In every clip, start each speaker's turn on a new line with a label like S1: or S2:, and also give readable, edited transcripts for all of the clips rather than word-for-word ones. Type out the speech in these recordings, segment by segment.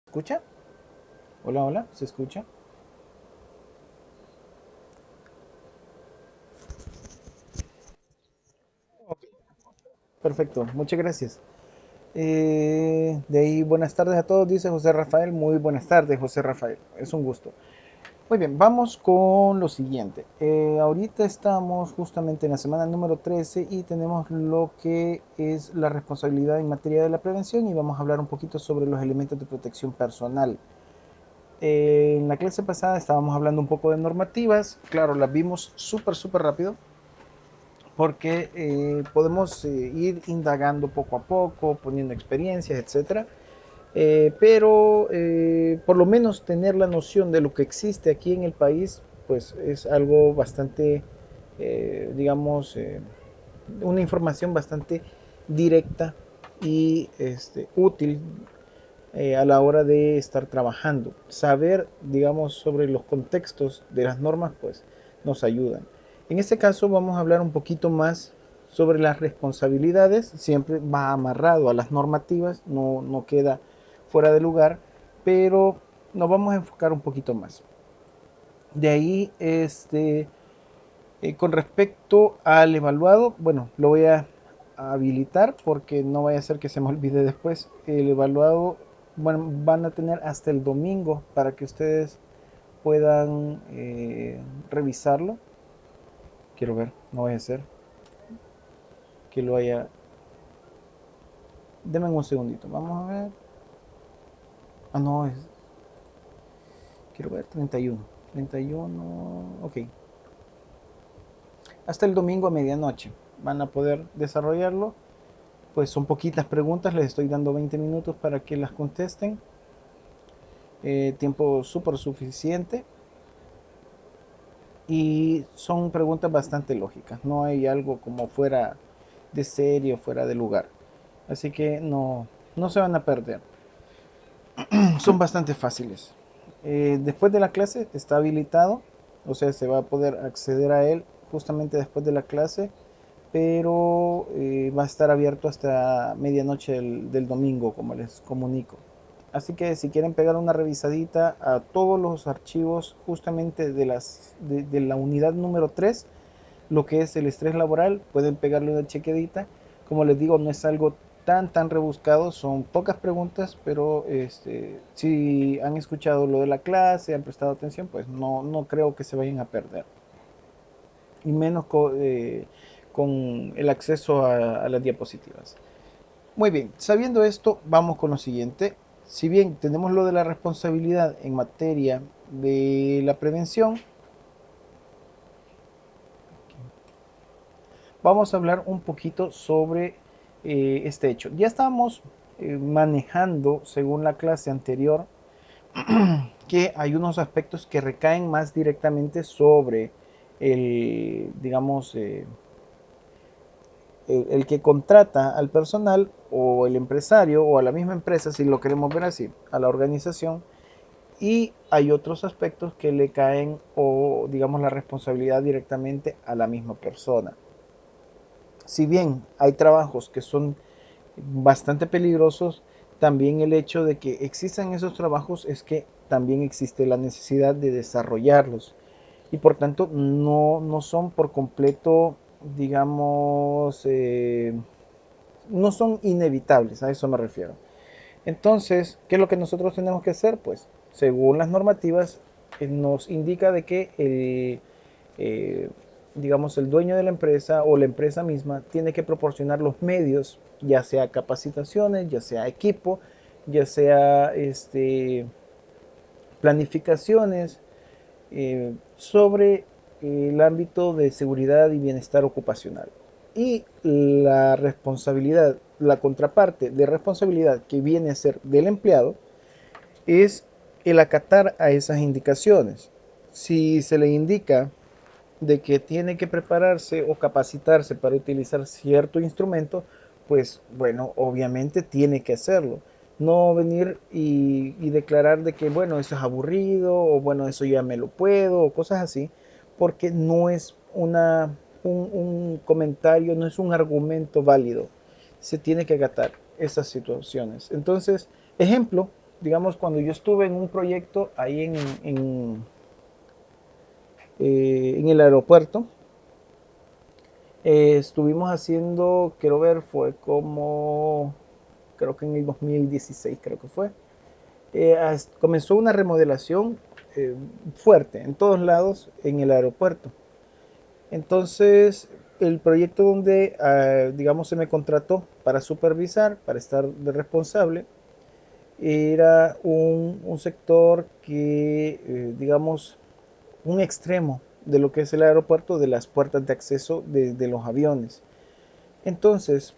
S1: ¿Escucha? Hola, hola, ¿se escucha? Ok, perfecto, muchas gracias. De ahí, buenas tardes a todos, dice José Rafael. Muy buenas tardes, José Rafael. Es un gusto. Muy bien, vamos con lo siguiente. Ahorita estamos justamente en la semana número 13 y tenemos lo que es la responsabilidad en materia de la prevención y vamos a hablar un poquito sobre los elementos de protección personal. En la clase pasada estábamos hablando un poco de normativas, claro, las vimos súper rápido, porque podemos ir indagando poco a poco, poniendo experiencias, etcétera. Pero por lo menos tener la noción de lo que existe aquí en el país, pues es algo bastante, digamos, una información bastante directa y útil a la hora de estar trabajando. Saber, digamos, sobre los contextos de las normas, pues nos ayudan. En este caso vamos a hablar un poquito más sobre las responsabilidades. Siempre va amarrado a las normativas, no queda fuera de lugar, pero nos vamos a enfocar un poquito más. De ahí, con respecto al evaluado, bueno, lo voy a habilitar porque no vaya a ser que se me olvide después. El evaluado, bueno, van a tener hasta el domingo para que ustedes puedan revisarlo. Quiero ver, no vaya a ser que lo haya. Denme un segundito, vamos a ver. Ah, no, quiero ver, 31. 31, ok. Hasta el domingo a medianoche van a poder desarrollarlo. Pues son poquitas preguntas, les estoy dando 20 minutos para que las contesten. Tiempo súper suficiente y son preguntas bastante lógicas. No hay algo como fuera de serie o fuera de lugar. Así que no se van a perder. Son bastante fáciles. Después de la clase está habilitado, o sea, se va a poder acceder a él justamente después de la clase, pero va a estar abierto hasta medianoche del domingo, como les comunico. Así que si quieren pegar una revisadita a todos los archivos justamente de la unidad número 3, lo que es el estrés laboral, pueden pegarle una chequedita. Como les digo, no es algo tan rebuscado, son pocas preguntas, pero si han escuchado lo de la clase, han prestado atención, pues no creo que se vayan a perder. Y menos con el acceso a las diapositivas. Muy bien, sabiendo esto, vamos con lo siguiente. Si bien tenemos lo de la responsabilidad en materia de la prevención, vamos a hablar un poquito sobre este hecho. Ya estábamos manejando, según la clase anterior, que hay unos aspectos que recaen más directamente sobre digamos, el que contrata al personal o el empresario o a la misma empresa, si lo queremos ver así, a la organización. Y hay otros aspectos que le caen o digamos la responsabilidad directamente a la misma persona. Si bien hay trabajos que son bastante peligrosos, también el hecho de que existan esos trabajos es que también existe la necesidad de desarrollarlos y por tanto no son por completo, digamos, no son inevitables, a eso me refiero. Entonces, ¿qué es lo que nosotros tenemos que hacer? Pues, según las normativas, nos indica de que eh, digamos, el dueño de la empresa o la empresa misma tiene que proporcionar los medios, ya sea capacitaciones, ya sea equipo, ya sea planificaciones sobre el ámbito de seguridad y bienestar ocupacional. Y la responsabilidad, la contraparte de responsabilidad que viene a ser del empleado es el acatar a esas indicaciones. Si se le indica de que tiene que prepararse o capacitarse para utilizar cierto instrumento, pues bueno, obviamente tiene que hacerlo. No venir y declarar de que, bueno, eso es aburrido o bueno, eso ya me lo puedo o cosas así, porque no es un comentario, no es un argumento válido. Se tiene que acatar esas situaciones. Entonces, ejemplo, digamos, cuando yo estuve en un proyecto ahí en el aeropuerto, estuvimos haciendo, quiero ver, fue como, creo que en el 2016, creo que fue. Comenzó una remodelación fuerte en todos lados en el aeropuerto. Entonces, el proyecto donde, digamos, se me contrató para supervisar, para estar de responsable, era un sector que, digamos, un extremo de lo que es el aeropuerto, de las puertas de acceso de los aviones. Entonces,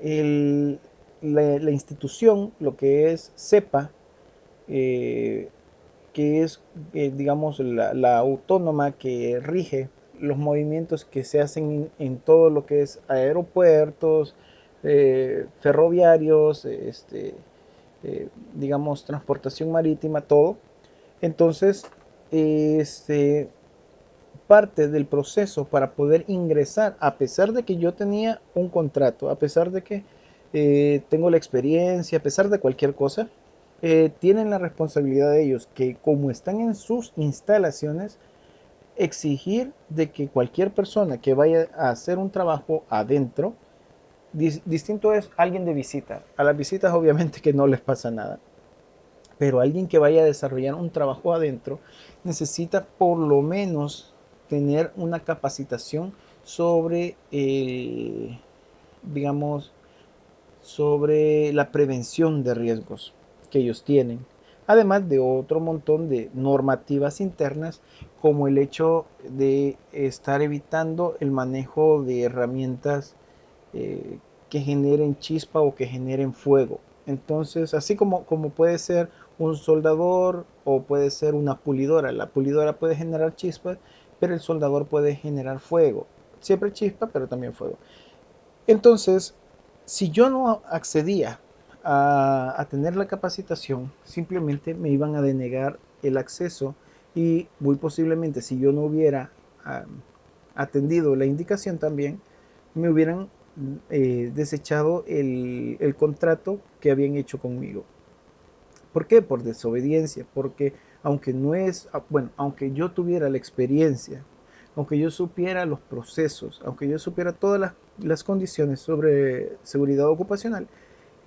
S1: la institución, lo que es CEPA, eh, que es, digamos, la autónoma que rige los movimientos que se hacen en todo lo que es aeropuertos, ferroviarios, digamos, transportación marítima, todo. Entonces, este, parte del proceso para poder ingresar, a pesar de que yo tenía un contrato, a pesar de que tengo la experiencia, a pesar de cualquier cosa, tienen la responsabilidad de ellos que como están en sus instalaciones, exigir de que cualquier persona que vaya a hacer un trabajo adentro, distinto es alguien de visita. A las visitas obviamente que no les pasa nada, pero alguien que vaya a desarrollar un trabajo adentro necesita por lo menos tener una capacitación sobre, digamos, sobre la prevención de riesgos que ellos tienen, además de otro montón de normativas internas como el hecho de estar evitando el manejo de herramientas que generen chispa o que generen fuego. Entonces, así como puede ser un soldador o puede ser una pulidora, la pulidora puede generar chispas, pero el soldador puede generar fuego. Siempre chispa, pero también fuego. Entonces, si yo no accedía a tener la capacitación, simplemente me iban a denegar el acceso y muy posiblemente si yo no hubiera atendido la indicación también, me hubieran desechado el contrato que habían hecho conmigo. ¿Por qué? Por desobediencia, porque aunque no es, bueno, aunque yo tuviera la experiencia, aunque yo supiera los procesos, aunque yo supiera todas las condiciones sobre seguridad ocupacional,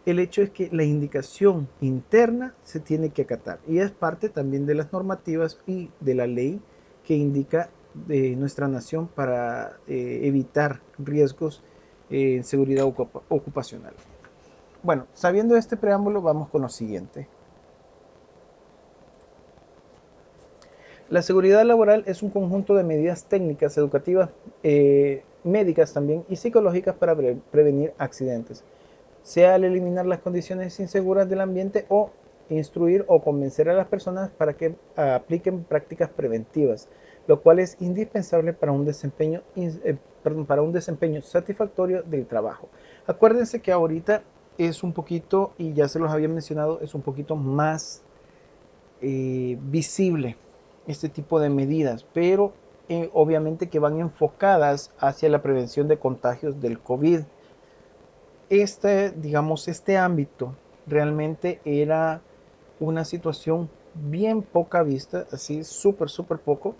S1: el hecho es que la indicación interna se tiene que acatar y es parte también de las normativas y de la ley que indica de nuestra nación para evitar riesgos en seguridad ocupacional. Bueno, sabiendo este preámbulo, vamos con lo siguiente. La seguridad laboral es un conjunto de medidas técnicas, educativas, médicas también y psicológicas para prevenir accidentes, sea al eliminar las condiciones inseguras del ambiente o instruir o convencer a las personas para que apliquen prácticas preventivas, lo cual es indispensable para un desempeño satisfactorio del trabajo. Acuérdense que ahorita es un poquito, y ya se los había mencionado, es un poquito más visible este tipo de medidas, pero obviamente que van enfocadas hacia la prevención de contagios del COVID. Digamos, este ámbito realmente era una situación bien poca vista, así súper poco.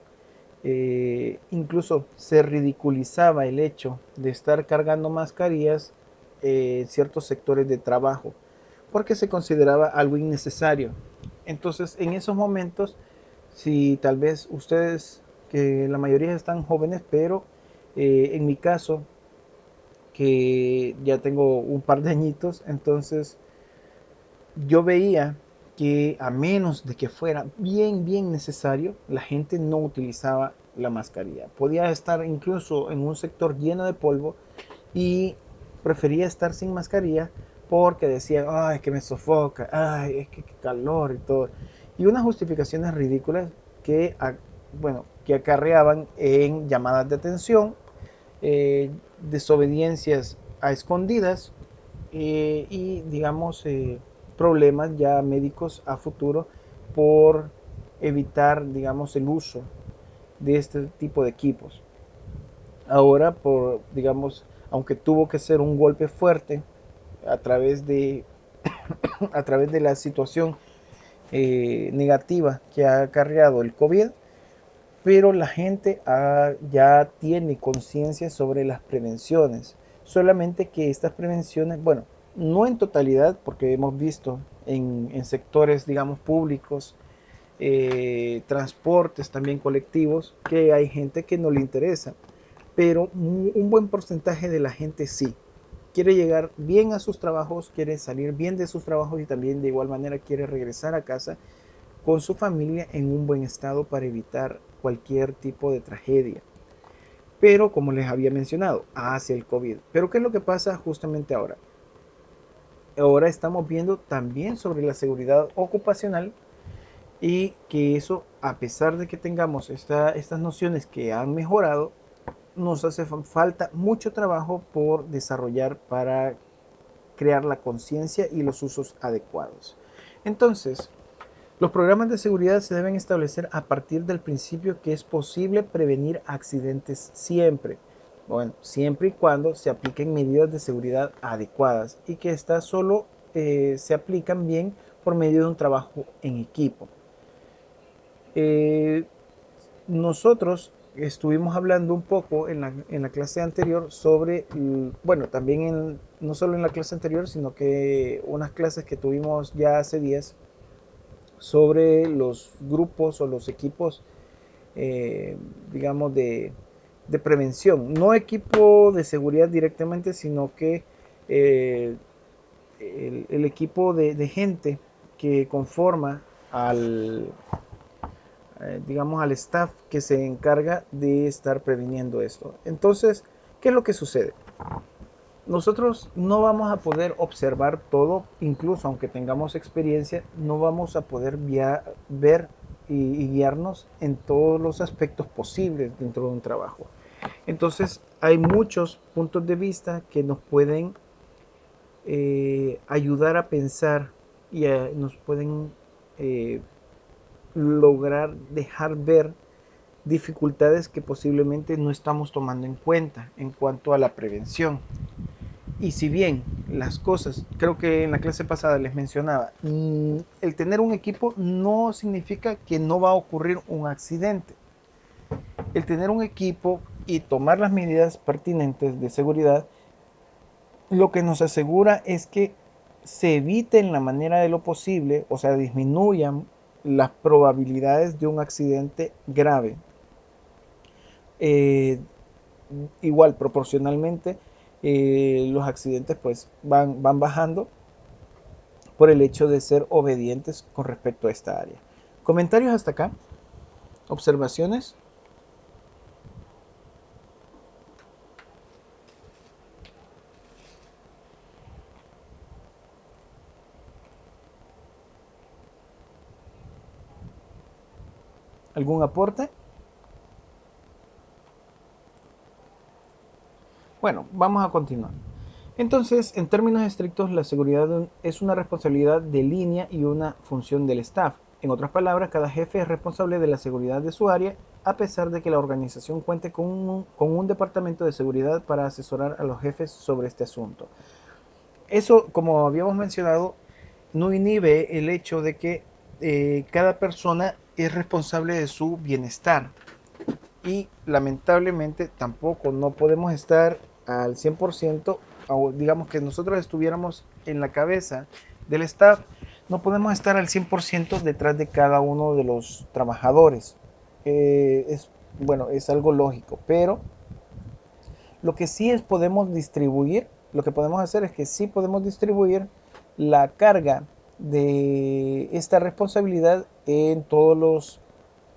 S1: Incluso se ridiculizaba el hecho de estar cargando mascarillas en ciertos sectores de trabajo, porque se consideraba algo innecesario. Entonces, en esos momentos, si tal vez ustedes, que la mayoría están jóvenes, pero en mi caso, que ya tengo un par de añitos, entonces yo veía que a menos de que fuera bien necesario, la gente no utilizaba la mascarilla. Podía estar incluso en un sector lleno de polvo y prefería estar sin mascarilla porque decían, ay, es que me sofoca, ay, es que calor y todo. Y unas justificaciones ridículas que, bueno, que acarreaban en llamadas de atención, desobediencias a escondidas y, digamos, problemas ya médicos a futuro por evitar, digamos, el uso de este tipo de equipos. Ahora, digamos, aunque tuvo que ser un golpe fuerte a través de, a través de la situación negativa que ha acarreado el COVID, pero la gente ya tiene conciencia sobre las prevenciones. Solamente que estas prevenciones, bueno, no en totalidad, porque hemos visto en sectores, digamos, públicos, transportes también colectivos, que hay gente que no le interesa, pero un buen porcentaje de la gente sí. Quiere llegar bien a sus trabajos, quiere salir bien de sus trabajos y también de igual manera quiere regresar a casa con su familia en un buen estado para evitar cualquier tipo de tragedia. Pero como les había mencionado, hacia el COVID. Pero ¿qué es lo que pasa justamente ahora? Ahora estamos viendo también sobre la seguridad ocupacional y que eso, a pesar de que tengamos estas nociones que han mejorado, nos hace falta mucho trabajo por desarrollar para crear la conciencia y los usos adecuados. Entonces, los programas de seguridad se deben establecer a partir del principio que es posible prevenir accidentes siempre. Bueno, siempre y cuando se apliquen medidas de seguridad adecuadas y que estas solo se aplican bien por medio de un trabajo en equipo. Eh, Nosotros estuvimos hablando un poco en la clase anterior sobre, bueno, también no solo en la clase anterior, sino que unas clases que tuvimos ya hace días sobre los grupos o los equipos, eh, digamos, de prevención. No equipo de seguridad directamente, sino que eh, el equipo de gente que conforma al, digamos, al staff que se encarga de estar previniendo esto. Entonces, ¿qué es lo que sucede? Nosotros no vamos a poder observar todo, incluso aunque tengamos experiencia, no vamos a poder ver y guiarnos en todos los aspectos posibles dentro de un trabajo. Entonces, hay muchos puntos de vista que nos pueden ayudar a pensar y nos pueden eh, lograr dejar ver dificultades que posiblemente no estamos tomando en cuenta en cuanto a la prevención. Y si bien las cosas, creo que en la clase pasada les mencionaba, el tener un equipo no significa que no va a ocurrir un accidente. El tener un equipo y tomar las medidas pertinentes de seguridad, lo que nos asegura es que se evite en la manera de lo posible, o sea, disminuyan las probabilidades de un accidente grave. Eh, Igual, proporcionalmente, los accidentes pues van bajando por el hecho de ser obedientes con respecto a esta área. ¿Comentarios hasta acá? ¿Observaciones? ¿Algún aporte? Bueno, vamos a continuar. Entonces, en términos estrictos, la seguridad es una responsabilidad de línea y una función del staff. En otras palabras, cada jefe es responsable de la seguridad de su área, a pesar de que la organización cuente con un departamento de seguridad para asesorar a los jefes sobre este asunto. Eso, como habíamos mencionado, no inhibe el hecho de que cada persona es responsable de su bienestar y lamentablemente tampoco no podemos estar al 100%, o digamos que nosotros estuviéramos en la cabeza del staff, no podemos estar al 100% detrás de cada uno de los trabajadores. Es, bueno, es algo lógico, pero lo que sí es podemos distribuir, lo que podemos hacer es que sí podemos distribuir la carga de esta responsabilidad en todos los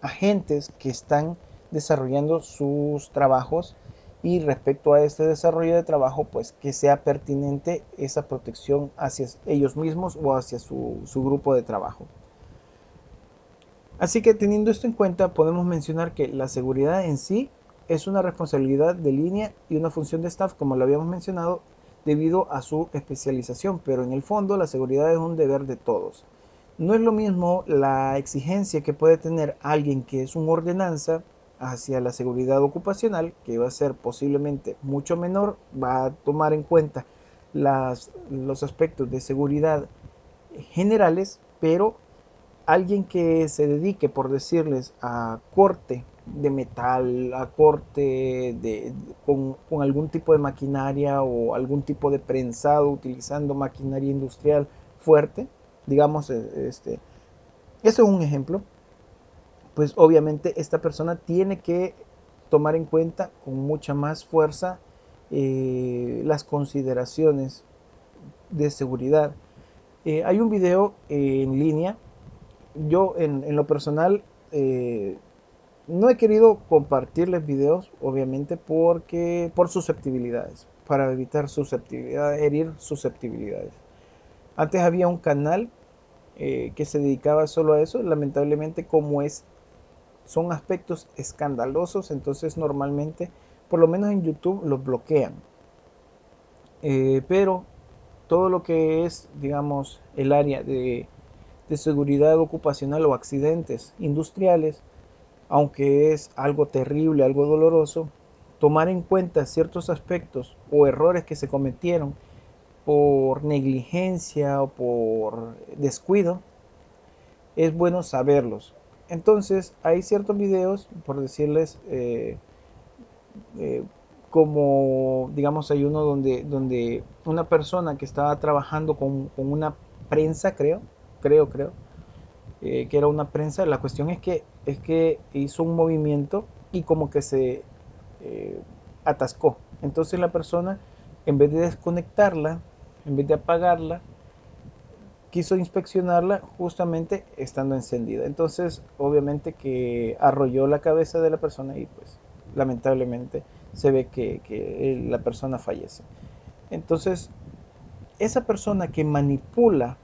S1: agentes que están desarrollando sus trabajos y respecto a este desarrollo de trabajo, pues que sea pertinente esa protección hacia ellos mismos o hacia su grupo de trabajo. Así que teniendo esto en cuenta, podemos mencionar que la seguridad en sí es una responsabilidad de línea y una función de staff, como lo habíamos mencionado, debido a su especialización, pero en el fondo la seguridad es un deber de todos. No es lo mismo la exigencia que puede tener alguien que es un ordenanza hacia la seguridad ocupacional, que va a ser posiblemente mucho menor, va a tomar en cuenta los aspectos de seguridad generales, pero alguien que se dedique, por decirles, a corte de metal, a corte con algún tipo de maquinaria o algún tipo de prensado utilizando maquinaria industrial fuerte, digamos, eso es un ejemplo, pues obviamente esta persona tiene que tomar en cuenta con mucha más fuerza las consideraciones de seguridad. Hay un video en línea. Yo en lo personal no he querido compartirles videos, obviamente, porque por susceptibilidades, para evitar susceptibilidades, herir susceptibilidades. Antes había un canal que se dedicaba solo a eso. Lamentablemente, como son aspectos escandalosos, entonces normalmente, por lo menos en YouTube, los bloquean. Pero todo lo que es, digamos, el área de seguridad ocupacional o accidentes industriales, aunque es algo terrible, algo doloroso, tomar en cuenta ciertos aspectos o errores que se cometieron por negligencia o por descuido, es bueno saberlos. Entonces, hay ciertos videos, por decirles, eh, como digamos, hay uno donde una persona que estaba trabajando con una prensa, creo, que era una prensa. La cuestión es que hizo un movimiento y como que se eh, atascó. Entonces la persona, en vez de desconectarla, en vez de apagarla, quiso inspeccionarla justamente estando encendida. Entonces, obviamente que arrolló la cabeza de la persona y pues lamentablemente se ve que la persona fallece. Entonces, esa persona que manipula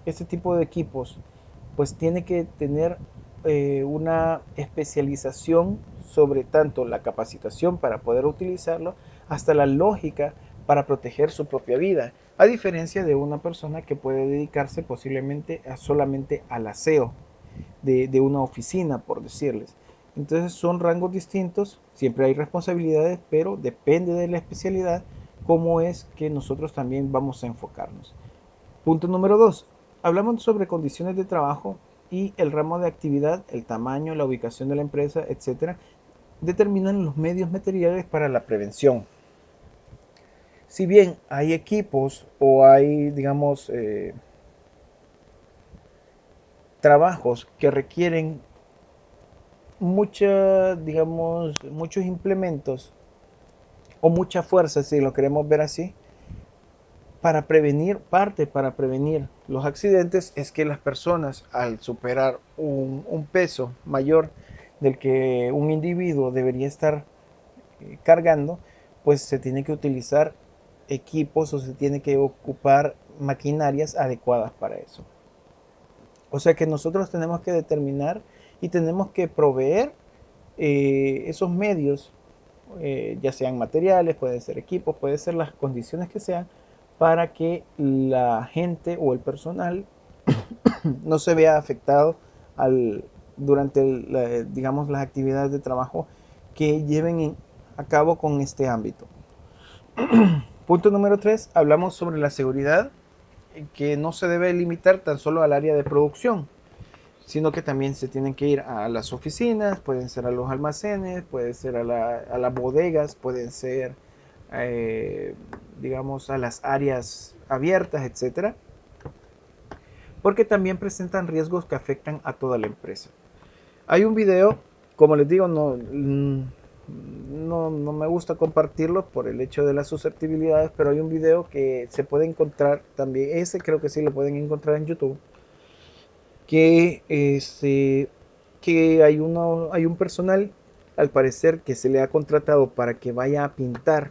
S1: este tipo de equipos, pues tiene que tener una especialización sobre tanto la capacitación para poder utilizarlo, hasta la lógica para proteger su propia vida, a diferencia de una persona que puede dedicarse posiblemente solamente al aseo de una oficina, por decirles. Entonces son rangos distintos, siempre hay responsabilidades, pero depende de la especialidad cómo es que nosotros también vamos a enfocarnos. Punto número 2. Hablamos sobre condiciones de trabajo y el ramo de actividad, el tamaño, la ubicación de la empresa, etcétera, determinan los medios materiales para la prevención. Si bien hay equipos o hay, digamos, trabajos que requieren muchos implementos o mucha fuerza, si lo queremos ver así, para prevenir los accidentes es que las personas al superar un peso mayor del que un individuo debería estar cargando, pues se tiene que utilizar equipos o se tiene que ocupar maquinarias adecuadas para eso. O sea que nosotros tenemos que determinar y tenemos que proveer esos medios, ya sean materiales, pueden ser equipos, pueden ser las condiciones que sean, para que la gente o el personal no se vea afectado durante digamos, las actividades de trabajo que lleven a cabo con este ámbito. Punto número 3, hablamos sobre la seguridad, que no se debe limitar tan solo al área de producción, sino que también se tienen que ir a las oficinas, pueden ser a los almacenes, pueden ser a las bodegas, pueden ser, eh, digamos, a las áreas abiertas, etcétera, porque también presentan riesgos que afectan a toda la empresa. Hay un video, como les digo, no me gusta compartirlo por el hecho de las susceptibilidades, pero hay un video que se puede encontrar también, ese creo que sí lo pueden encontrar en YouTube, que hay un personal, al parecer, que se le ha contratado para que vaya a pintar,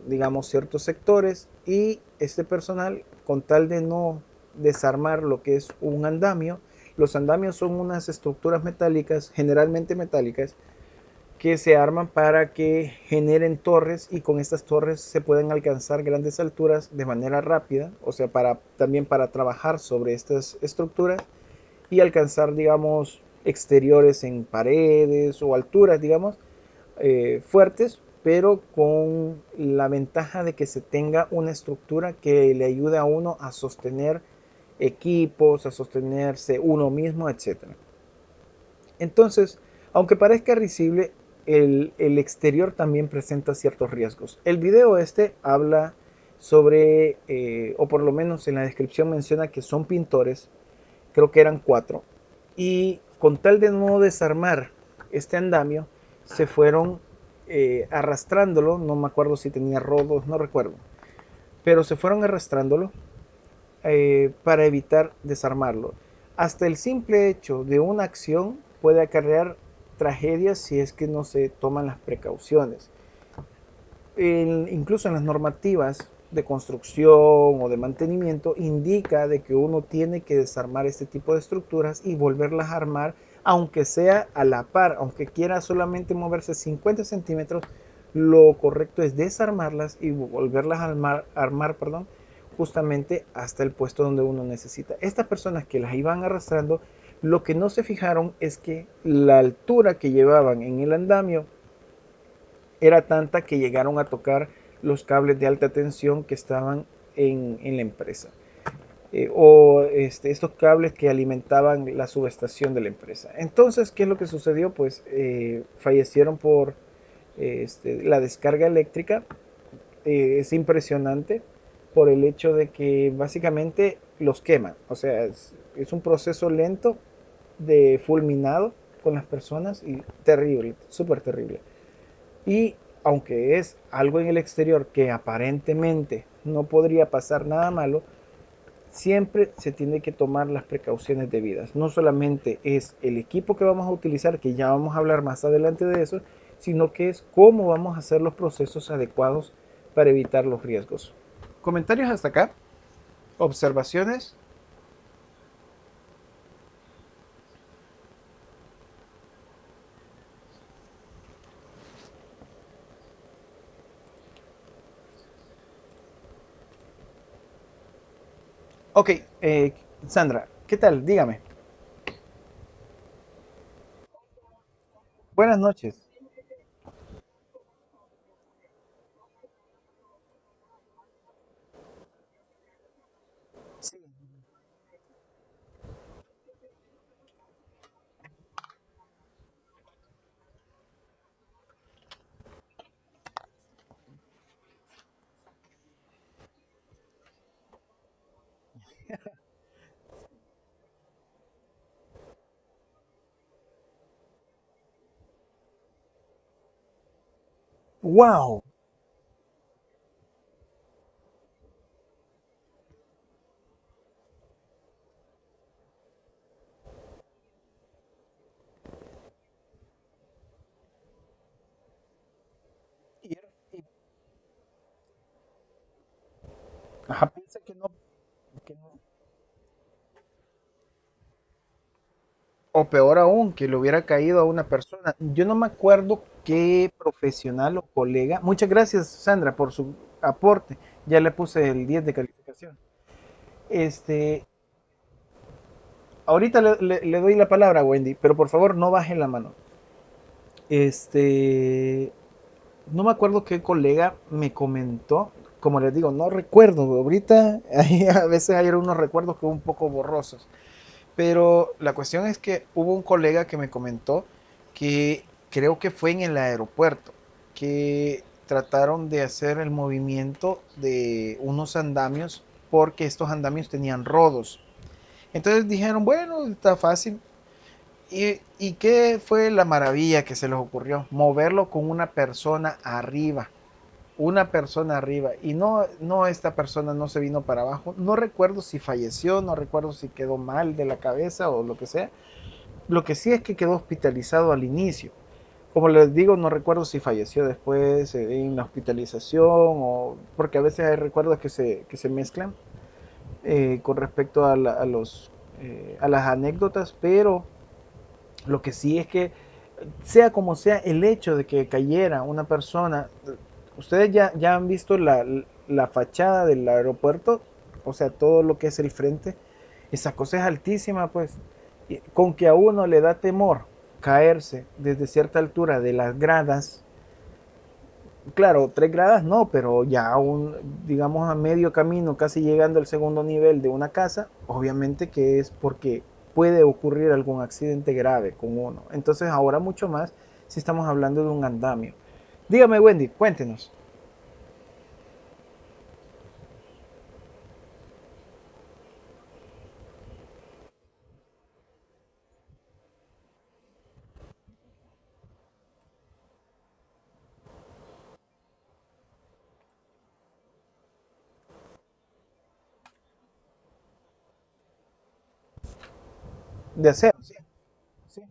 S1: digamos, ciertos sectores, y este personal, con tal de no desarmar lo que es un andamio, los andamios son unas estructuras metálicas, generalmente metálicas, que se arman para que generen torres, y con estas torres se pueden alcanzar grandes alturas de manera rápida, o sea, también para trabajar sobre estas estructuras y alcanzar, digamos, exteriores en paredes o alturas, digamos, fuertes, pero con la ventaja de que se tenga una estructura que le ayude a uno a sostener equipos, a sostenerse uno mismo, etcétera. Entonces, aunque parezca risible, el exterior también presenta ciertos riesgos. El video este habla sobre, o por lo menos en la descripción menciona que son pintores, creo que eran cuatro, y con tal de no desarmar este andamio, se fueron arrastrándolo, no me acuerdo si tenía rodos, no recuerdo, pero se fueron arrastrándolo para evitar desarmarlo. Hasta el simple hecho de una acción puede acarrear tragedias si es que no se toman las precauciones. Incluso en las normativas de construcción o de mantenimiento indica de que uno tiene que desarmar este tipo de estructuras y volverlas a armar, aunque sea a la par, aunque quiera solamente moverse 50 centímetros, lo correcto es desarmarlas y volverlas a armar, perdón, justamente hasta el puesto donde uno necesita. Estas personas que las iban arrastrando, lo que no se fijaron es que la altura que llevaban en el andamio era tanta que llegaron a tocar los cables de alta tensión que estaban en la empresa. Estos cables que alimentaban la subestación de la empresa. Entonces, ¿qué es lo que sucedió? Pues fallecieron por la descarga eléctrica. Es impresionante por el hecho de que básicamente los queman. O sea, es un proceso lento de fulminado con las personas y terrible, súper terrible. Y aunque es algo en el exterior que aparentemente no podría pasar nada malo, siempre se tiene que tomar las precauciones debidas. No solamente es el equipo que vamos a utilizar, que ya vamos a hablar más adelante de eso, sino que es cómo vamos a hacer los procesos adecuados para evitar los riesgos. ¿Comentarios hasta acá? ¿Observaciones? Ok, Sandra, ¿qué tal? Dígame. Buenas noches. Sí. ¡Wow! Y, y- ajá, piensa que no. O peor aún, que le hubiera caído a una persona. Yo no me acuerdo qué profesional o colega. Muchas gracias, Sandra, por su aporte. Ya le puse el 10 de calificación. Este, ahorita le doy la palabra a Wendy, pero por favor no baje la mano. Este, no me acuerdo qué colega me comentó. Como les digo, no recuerdo. Ahorita a veces hay unos recuerdos que un poco borrosos. Pero la cuestión es que hubo un colega que me comentó que creo que fue en el aeropuerto, que trataron de hacer el movimiento de unos andamios porque estos andamios tenían rodos. Entonces dijeron, bueno, está fácil. ¿Y qué fue la maravilla que se les ocurrió? Moverlo con una persona arriba, una persona arriba. Y no, no, esta persona no se vino para abajo. No recuerdo si falleció, no recuerdo si quedó mal de la cabeza o lo que sea. Lo que sí es que quedó hospitalizado al inicio. Como les digo, no recuerdo si falleció después en la hospitalización o porque a veces hay recuerdos que se mezclan con respecto a las anécdotas, pero lo que sí es que sea como sea el hecho de que cayera una persona, ustedes ya han visto la fachada del aeropuerto, o sea, todo lo que es el frente, esa cosa es altísima, pues, con que a uno le da temor caerse desde cierta altura de las gradas, Claro, 3 gradas no, pero ya digamos a medio camino, casi llegando al segundo nivel de una casa, obviamente que es porque puede ocurrir algún accidente grave con uno. Entonces ahora mucho más si estamos hablando de un andamio. Dígame, Wendy, cuéntenos. De acero, sí, sí.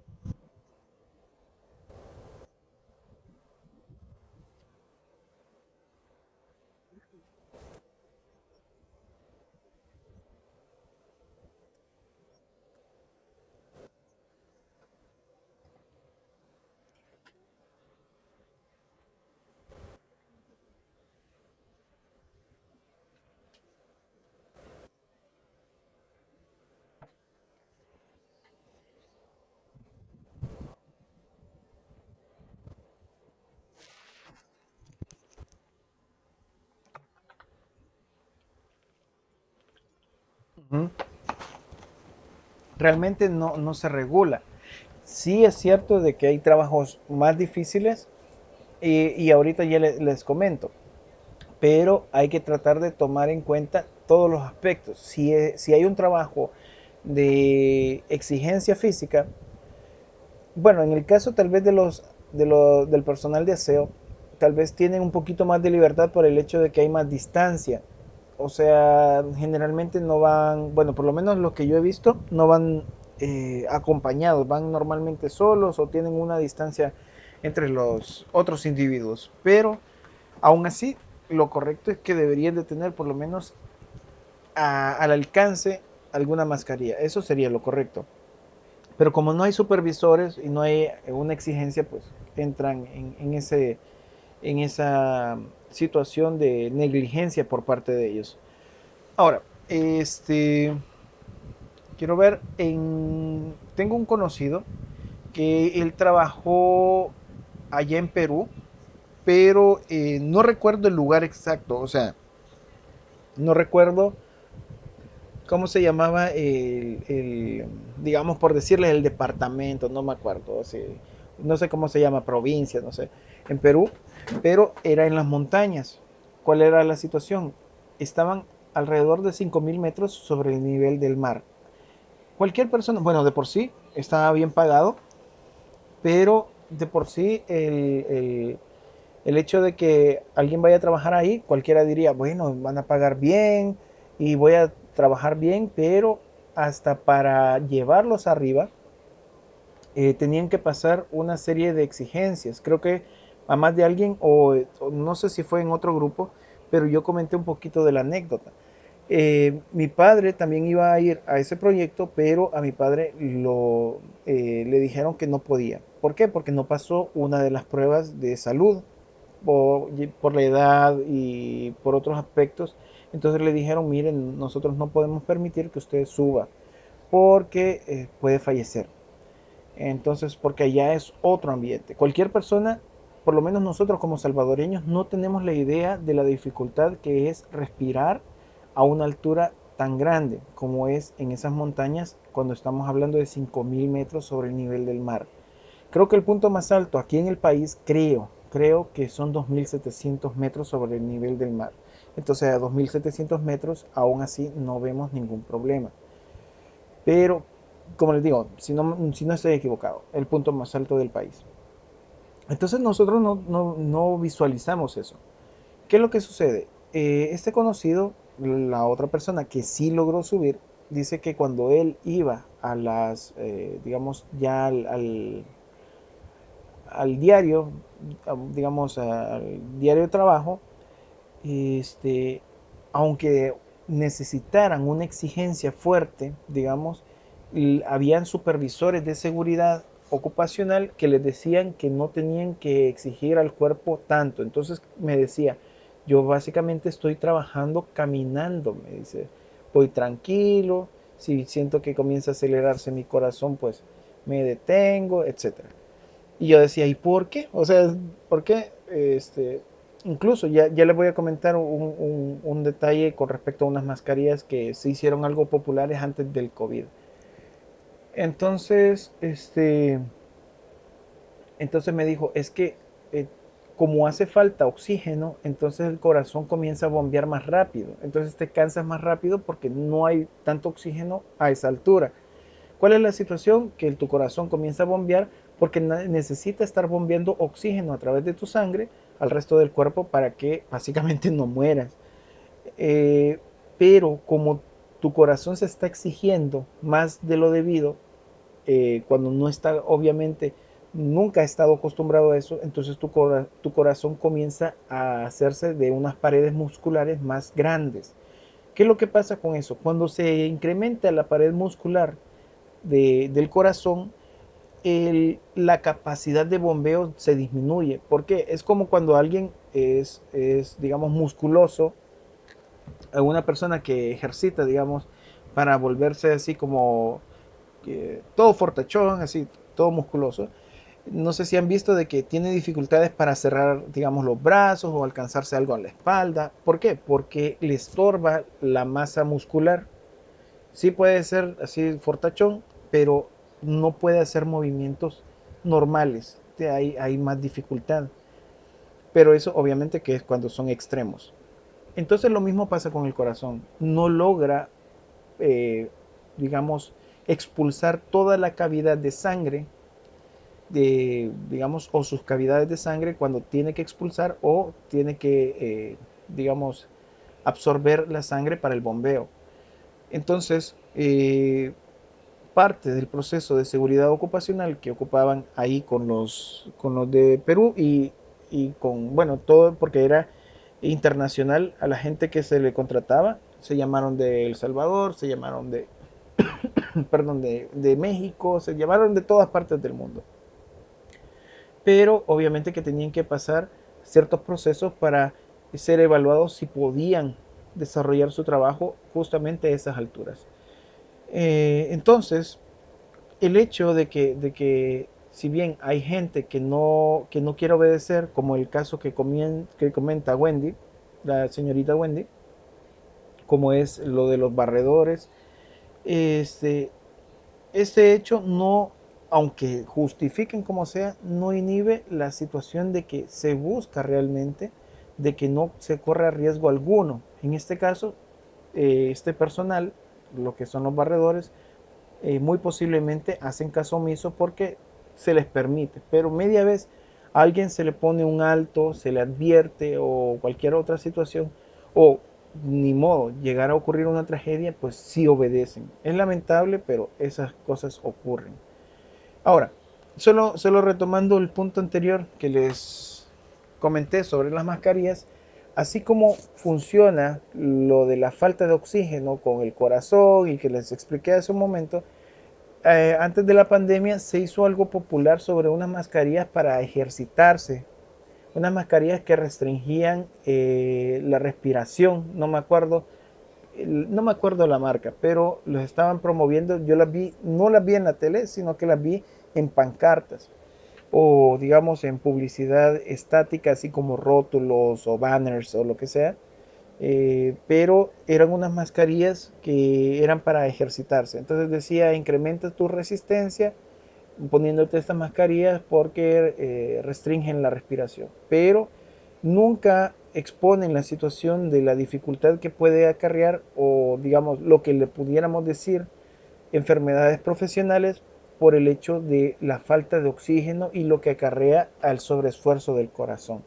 S1: Ujú. Realmente no se regula. Sí es cierto de que hay trabajos más difíciles y ahorita ya les comento, pero hay que tratar de tomar en cuenta todos los aspectos. Si hay un trabajo de exigencia física, bueno, en el caso tal vez del personal de aseo, tal vez tienen un poquito más de libertad por el hecho de que hay más distancia. O sea, generalmente no van, bueno, por lo menos los que yo he visto, no van acompañados, van normalmente solos o tienen una distancia entre los otros individuos. Pero aún así, lo correcto es que deberían de tener por lo menos al alcance alguna mascarilla. Eso sería lo correcto. Pero como no hay supervisores y no hay una exigencia, pues entran en esa situación de negligencia por parte de ellos. Ahora, quiero ver, tengo un conocido que él trabajó allá en Perú, pero no recuerdo el lugar exacto, o sea, no recuerdo cómo se llamaba digamos por decirles el departamento, no me acuerdo, o sea, no sé cómo se llama, provincia, no sé, en Perú, pero era en las montañas. ¿Cuál era la situación? Estaban alrededor de 5.000 metros sobre el nivel del mar. Cualquier persona, bueno, de por sí estaba bien pagado, pero de por sí el hecho de que alguien vaya a trabajar ahí, cualquiera diría, bueno, van a pagar bien y voy a trabajar bien, pero hasta para llevarlos arriba tenían que pasar una serie de exigencias. Creo que a más de alguien, o no sé si fue en otro grupo, pero yo comenté un poquito de la anécdota. Mi padre también iba a ir a ese proyecto, pero a mi padre le dijeron que no podía. ¿Por qué? Porque no pasó una de las pruebas de salud por la edad y por otros aspectos. Entonces le dijeron, miren, nosotros no podemos permitir que usted suba porque puede fallecer. Entonces, porque allá es otro ambiente. Cualquier persona, por lo menos nosotros como salvadoreños, no tenemos la idea de la dificultad que es respirar a una altura tan grande como es en esas montañas cuando estamos hablando de 5.000 metros sobre el nivel del mar. Creo que el punto más alto aquí en el país, creo que son 2.700 metros sobre el nivel del mar. Entonces a 2.700 metros aún así no vemos ningún problema. Pero, como les digo, si no estoy equivocado, el punto más alto del país. Entonces nosotros no visualizamos eso. ¿Qué es lo que sucede? Este conocido, la otra persona que sí logró subir, dice que cuando él iba a digamos, ya al diario, digamos, al diario de trabajo, este, aunque necesitaran una exigencia fuerte, digamos, habían supervisores de seguridad ocupacional que les decían que no tenían que exigir al cuerpo tanto. Entonces me decía, yo básicamente estoy trabajando caminando, me dice, voy tranquilo, si siento que comienza a acelerarse mi corazón, pues me detengo, etcétera. Y yo decía, ¿y por qué? O sea, ¿por qué? Incluso ya les voy a comentar un detalle con respecto a unas mascarillas que se hicieron algo populares antes del COVID. Entonces, entonces me dijo, es que eh, como hace falta oxígeno, entonces el corazón comienza a bombear más rápido. Entonces te cansas más rápido porque no hay tanto oxígeno a esa altura. ¿Cuál es la situación? Que tu corazón comienza a bombear porque necesita estar bombeando oxígeno a través de tu sangre al resto del cuerpo para que básicamente no mueras. Eh, pero como tu corazón se está exigiendo más de lo debido, cuando no está, obviamente, nunca ha estado acostumbrado a eso, entonces tu corazón comienza a hacerse de unas paredes musculares más grandes. ¿Qué es lo que pasa con eso? Cuando se incrementa la pared muscular del corazón, la capacidad de bombeo se disminuye. Porque es como cuando alguien digamos, musculoso, una persona que ejercita, digamos, para volverse así como todo fortachón, así, todo musculoso. No sé si han visto de que tiene dificultades para cerrar, digamos, los brazos o alcanzarse algo a la espalda. ¿Por qué? Porque le estorba la masa muscular. Sí puede ser así fortachón, pero no puede hacer movimientos normales. Hay más dificultad. Pero eso obviamente que es cuando son extremos. Entonces lo mismo pasa con el corazón. No logra, eh, digamos, expulsar toda la cavidad de sangre, digamos, o sus cavidades de sangre cuando tiene que expulsar o tiene que, digamos, absorber la sangre para el bombeo. Entonces, parte del proceso de seguridad ocupacional que ocupaban ahí con los de Perú y con, bueno, todo porque era internacional a la gente que se le contrataba, se llamaron de El Salvador, se llamaron de, perdón, de México, se llamaron de todas partes del mundo. Pero obviamente que tenían que pasar ciertos procesos para ser evaluados si podían desarrollar su trabajo justamente a esas alturas. Entonces, el hecho de que si bien hay gente que no quiere obedecer, como el caso que comenta Wendy, la señorita Wendy, como es lo de los barredores, este, este hecho no, aunque justifiquen como sea, no inhibe la situación de que se busca realmente de que no se corra riesgo alguno. En este caso, este personal, lo que son los barredores, muy posiblemente hacen caso omiso porque se les permite, pero media vez a alguien se le pone un alto, se le advierte o cualquier otra situación, o ni modo, llegar a ocurrir una tragedia, pues sí obedecen. Es lamentable, pero esas cosas ocurren. Ahora, solo retomando el punto anterior que les comenté sobre las mascarillas, así como funciona lo de la falta de oxígeno con el corazón y que les expliqué hace un momento, antes de la pandemia se hizo algo popular sobre unas mascarillas para ejercitarse, unas mascarillas que restringían la respiración, no me acuerdo la marca, pero los estaban promoviendo, yo las vi, no las vi en la tele, sino que las vi en pancartas o digamos en publicidad estática, así como rótulos o banners o lo que sea, pero eran unas mascarillas que eran para ejercitarse. Entonces decía, incrementa tu resistencia poniéndote estas mascarillas porque restringen la respiración. Pero nunca exponen la situación de la dificultad que puede acarrear o digamos lo que le pudiéramos decir enfermedades profesionales por el hecho de la falta de oxígeno y lo que acarrea al sobreesfuerzo del corazón.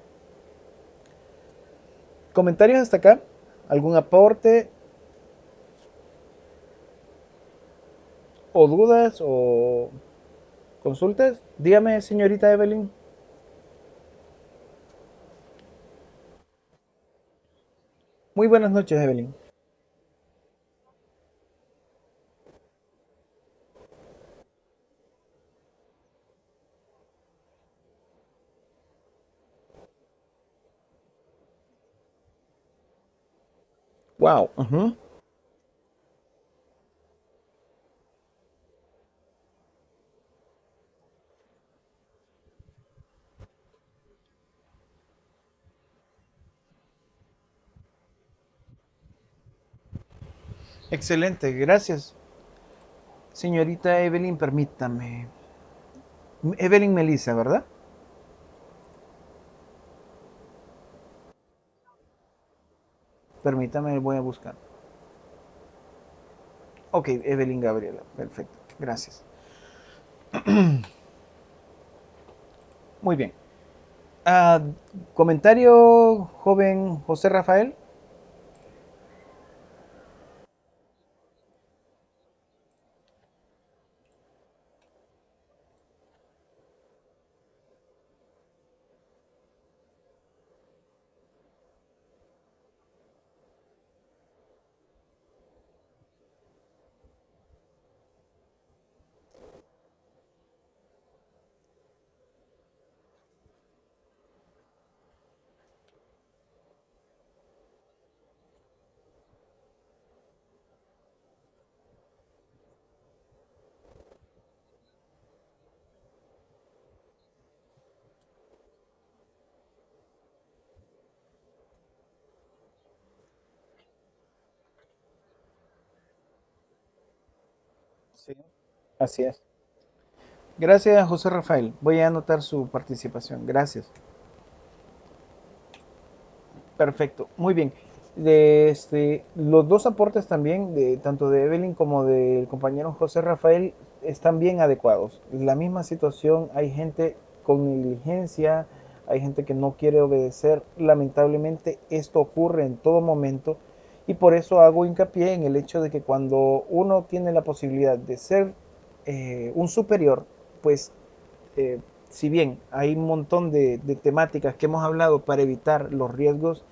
S1: ¿Comentarios hasta acá? ¿Algún aporte o dudas o consultas? Dígame, señorita Evelyn. Muy buenas noches, Evelyn. Wow. Ujú. Excelente, gracias. Señorita Evelyn, permítame. Evelyn Melissa, ¿verdad? Permítame, voy a buscar. Ok, Evelyn Gabriela, perfecto, gracias. Muy bien. Ah, comentario, joven José Rafael. Sí, así es. Gracias, José Rafael. Voy a anotar su participación. Gracias. Perfecto, muy bien. Los dos aportes también, tanto de Evelyn como del compañero José Rafael, están bien adecuados. La misma situación, hay gente con negligencia, hay gente que no quiere obedecer. Lamentablemente esto ocurre en todo momento y por eso hago hincapié en el hecho de que cuando uno tiene la posibilidad de ser un superior, pues eh, si bien hay un montón de temáticas que hemos hablado para evitar los riesgos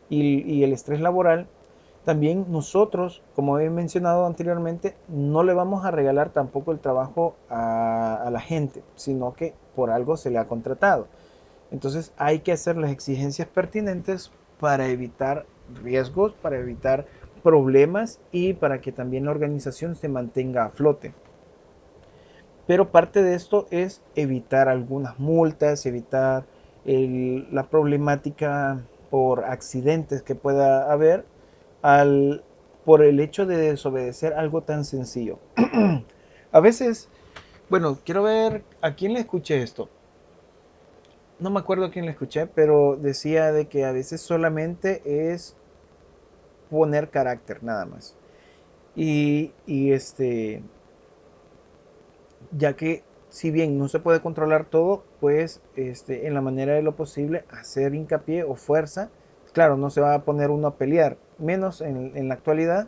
S1: y el estrés laboral, también nosotros, como he mencionado anteriormente, no le vamos a regalar tampoco el trabajo a la gente, sino que por algo se le ha contratado. Entonces hay que hacer las exigencias pertinentes para evitar riesgos, para evitar problemas y para que también la organización se mantenga a flote. Pero parte de esto es evitar algunas multas, evitar la problemática por accidentes que pueda haber al, por el hecho de desobedecer algo tan sencillo. A veces, bueno, quiero ver a quién le escuché esto. No me acuerdo a quién le escuché, pero decía de que a veces solamente es poner carácter, nada más. Y ya que si bien no se puede controlar todo, pues en la manera de lo posible hacer hincapié o fuerza. Claro, no se va a poner uno a pelear, menos en la actualidad,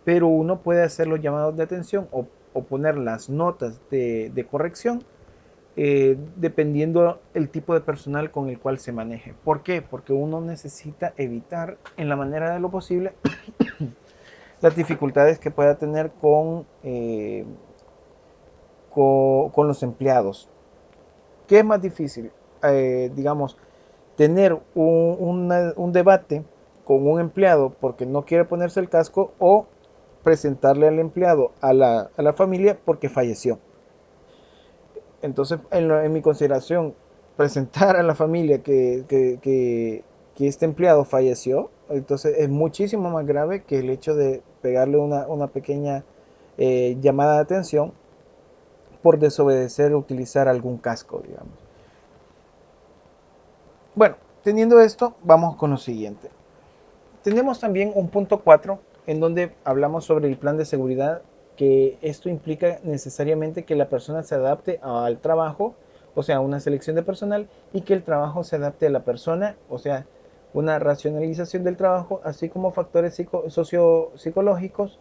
S1: pero uno puede hacer los llamados de atención o poner las notas de corrección dependiendo el tipo de personal con el cual se maneje. ¿Por qué? Porque uno necesita evitar en la manera de lo posible las dificultades que pueda tener con los empleados. ¿Qué es más difícil? Digamos, tener un debate con un empleado porque no quiere ponerse el casco o presentarle al empleado a la familia porque falleció. Entonces, en mi consideración, presentar a la familia que este empleado falleció, entonces es muchísimo más grave que el hecho de pegarle una pequeña llamada de atención por desobedecer o utilizar algún casco, digamos. Bueno, teniendo esto, vamos con lo siguiente. Tenemos también un punto 4 en donde hablamos sobre el plan de seguridad, que esto implica necesariamente que la persona se adapte al trabajo, o sea, una selección de personal, y que el trabajo se adapte a la persona, o sea, una racionalización del trabajo, así como factores sociopsicológicos,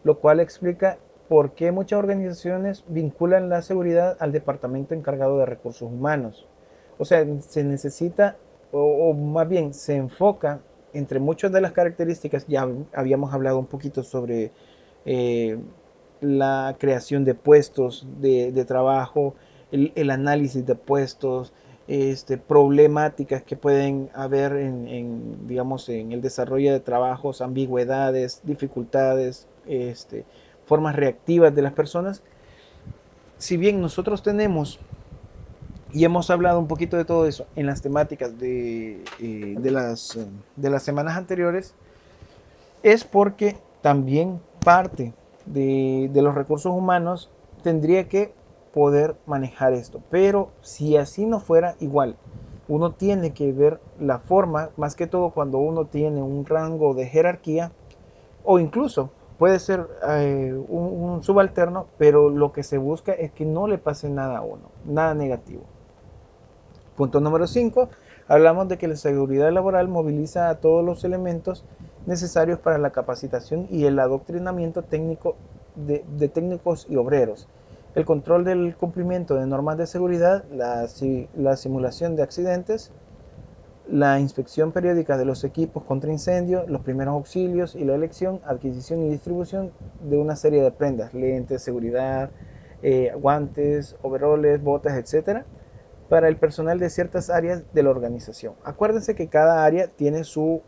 S1: lo cual explica por qué muchas organizaciones vinculan la seguridad al departamento encargado de recursos humanos. O sea, se necesita, o más bien se enfoca entre muchas de las características. Ya habíamos hablado un poquito sobre eh, la creación de puestos de trabajo, el análisis de puestos, problemáticas que pueden haber digamos, en el desarrollo de trabajos, ambigüedades, dificultades, formas reactivas de las personas. Si bien nosotros tenemos y hemos hablado un poquito de todo eso en las temáticas de las semanas anteriores, es porque también parte de los recursos humanos tendría que poder manejar esto. Pero si así no fuera, igual, uno tiene que ver la forma, más que todo cuando uno tiene un rango de jerarquía, o incluso puede ser un subalterno, pero lo que se busca es que no le pase nada a uno, nada negativo. Punto número 5. Hablamos de que la seguridad laboral moviliza a todos los elementos necesarios para la capacitación y el adoctrinamiento técnico de técnicos y obreros. El control del cumplimiento de normas de seguridad, la simulación de accidentes, la inspección periódica de los equipos contra incendio, los primeros auxilios y la elección, adquisición y distribución de una serie de prendas, lentes, seguridad, guantes, overoles, botas, etcétera, para el personal de ciertas áreas de la organización. Acuérdense que cada área tiene su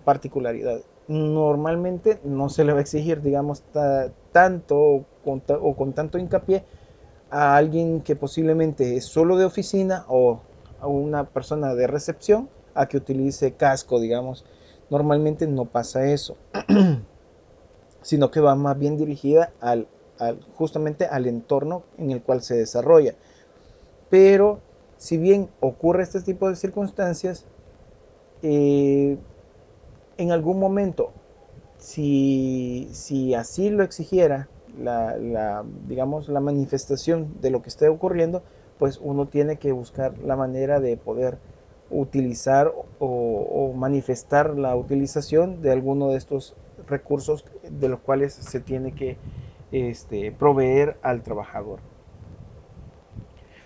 S1: particularidad. Normalmente no se le va a exigir, digamos, tanto o con tanto hincapié a alguien que posiblemente es solo de oficina o a una persona de recepción a que utilice casco, digamos. Normalmente no pasa eso, sino que va más bien dirigida justamente al entorno en el cual se desarrolla. Pero si bien ocurre este tipo de circunstancias, en algún momento, si así lo exigiera digamos, la manifestación de lo que esté ocurriendo, pues uno tiene que buscar la manera de poder utilizar o manifestar la utilización de alguno de estos recursos de los cuales se tiene que proveer al trabajador.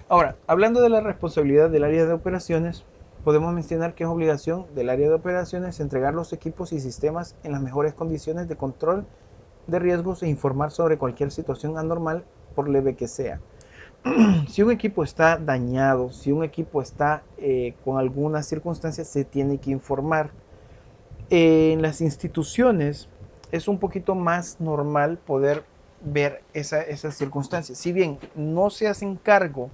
S1: Ahora, hablando de la responsabilidad del área de operaciones, podemos mencionar que es obligación del área de operaciones entregar los equipos y sistemas en las mejores condiciones de control de riesgos e informar sobre cualquier situación anormal, por leve que sea. Si un equipo está dañado, si un equipo está con alguna circunstancia, se tiene que informar. En las instituciones es un poquito más normal poder ver esas circunstancias. Si bien no se hacen cargo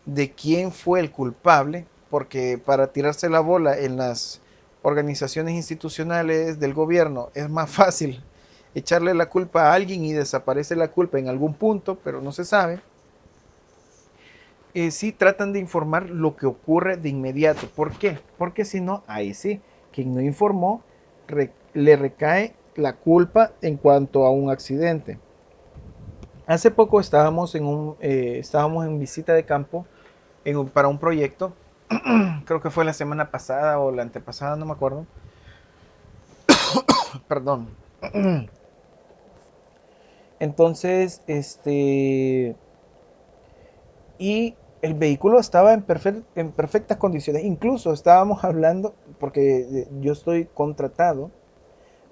S1: de quién fue el culpable, porque para tirarse la bola en las organizaciones institucionales del gobierno es más fácil echarle la culpa a alguien y desaparece la culpa en algún punto, pero no se sabe. Sí tratan de informar lo que ocurre de inmediato. ¿Por qué? Porque si no, ahí sí, quien no informó le recae la culpa en cuanto a un accidente. Hace poco estábamos en visita de campo para un proyecto, creo que fue la semana pasada o la antepasada, no me acuerdo. Perdón. Entonces, y el vehículo estaba en perfectas condiciones. Incluso estábamos hablando, porque yo estoy contratado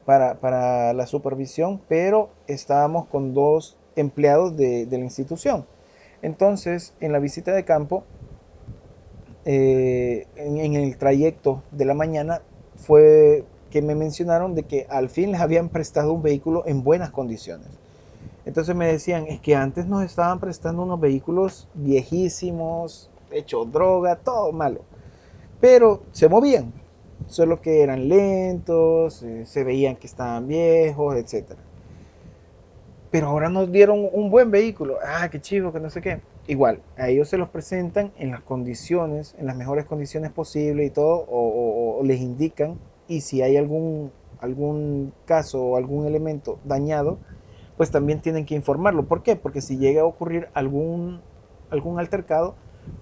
S1: para la supervisión, pero estábamos con dos empleados de la institución. Entonces, en la visita de campo, en el trayecto de la mañana, fue que me mencionaron de que al fin les habían prestado un vehículo en buenas condiciones. Entonces me decían, es que antes nos estaban prestando unos vehículos viejísimos, hecho droga, todo malo. Pero se movían, solo que eran lentos, se veían que estaban viejos, etcétera. Pero ahora nos dieron un buen vehículo. Ah, qué chivo, que no sé qué. Igual, a ellos se los presentan en las condiciones, en las mejores condiciones posibles y todo, o les indican. Y si hay algún caso o algún elemento dañado, pues también tienen que informarlo. ¿Por qué? Porque si llega a ocurrir algún altercado,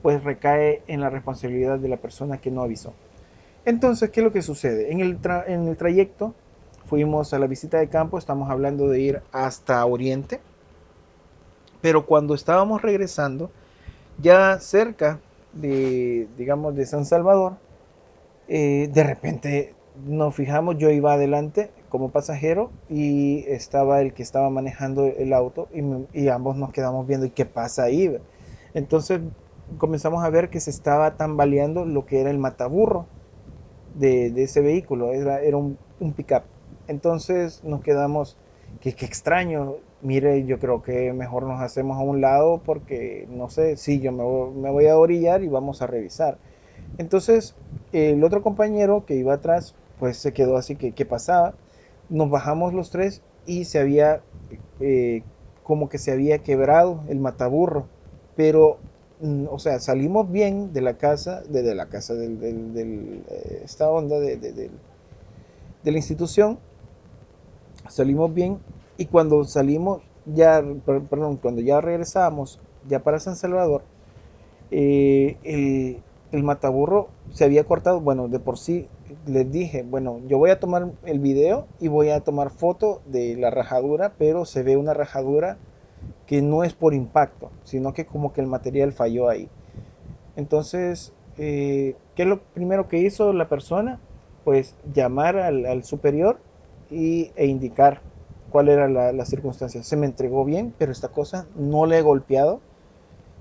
S1: pues recae en la responsabilidad de la persona que no avisó. Entonces, ¿qué es lo que sucede? En el trayecto fuimos a la visita de campo, estamos hablando de ir hasta Oriente, pero cuando estábamos regresando, ya cerca digamos, de San Salvador, de repente nos fijamos, yo iba adelante como pasajero y estaba el que estaba manejando el auto y ambos nos quedamos viendo, ¿y qué pasa ahí? Entonces comenzamos a ver que se estaba tambaleando lo que era el mataburro de ese vehículo, era un pick-up. Entonces nos quedamos, que extraño, mire, yo creo que mejor nos hacemos a un lado porque, no sé, sí, yo me voy a orillar y vamos a revisar. Entonces el otro compañero que iba atrás, pues se quedó así que, ¿qué pasaba? Nos bajamos los tres y se había eh, como que se había quebrado el mataburro, pero o sea, salimos bien de la casa, de la casa esta onda de la institución, salimos bien y cuando salimos ya, perdón, cuando ya regresamos ya para San Salvador, el mataburro se había cortado. Bueno, de por sí les dije, bueno, yo voy a tomar el video y voy a tomar foto de la rajadura, pero se ve una rajadura que no es por impacto, sino que como que el material falló ahí. Entonces, ¿qué es lo primero que hizo la persona? Pues llamar al superior e indicar cuál era la circunstancia. Se me entregó bien, pero esta cosa no le he golpeado,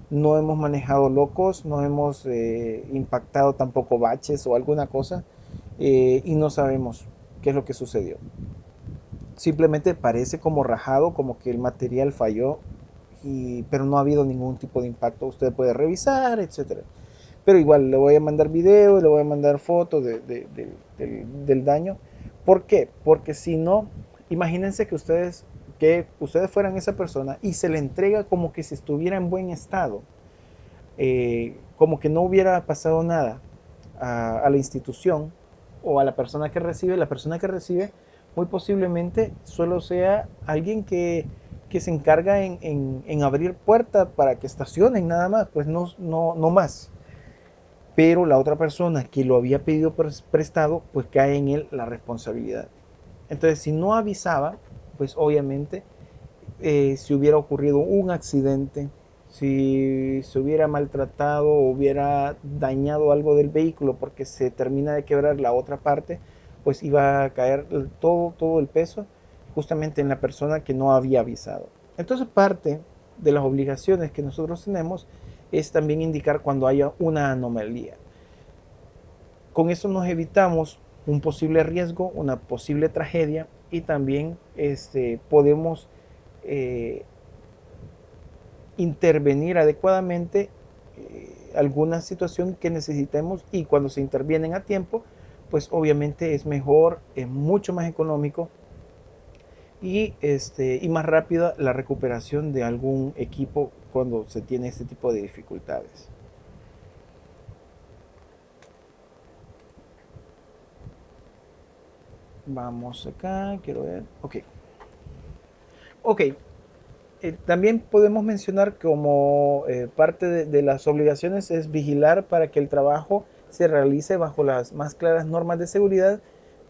S1: no hemos manejado locos, no hemos impactado tampoco baches o alguna cosa, y no sabemos qué es lo que sucedió. Simplemente parece como rajado, como que el material falló, pero no ha habido ningún tipo de impacto. Usted puede revisar, etcétera. Pero igual le voy a mandar video, le voy a mandar fotos del daño. ¿Por qué? Porque si no, imagínense que ustedes fueran esa persona y se le entrega como que si estuviera en buen estado, como que no hubiera pasado nada a la institución o a la persona que recibe muy posiblemente solo sea alguien que se encarga en abrir puertas para que estacionen nada más, pues no más. Pero la otra persona que lo había pedido prestado, pues cae en él la responsabilidad. Entonces, si no avisaba, pues obviamente si hubiera ocurrido un accidente, si se hubiera maltratado o hubiera dañado algo del vehículo porque se termina de quebrar la otra parte, pues iba a caer todo el peso justamente en la persona que no había avisado. Entonces parte de las obligaciones que nosotros tenemos es también indicar cuando haya una anomalía. Con eso nos evitamos un posible riesgo, una posible tragedia y también podemos eh, intervenir adecuadamente alguna situación que necesitemos, y cuando se intervienen a tiempo, pues obviamente es mejor, es mucho más económico y más rápida la recuperación de algún equipo cuando se tiene este tipo de dificultades. Vamos acá, quiero ver. Ok. Ok, también podemos mencionar como parte de las obligaciones es vigilar para que el trabajo se realice bajo las más claras normas de seguridad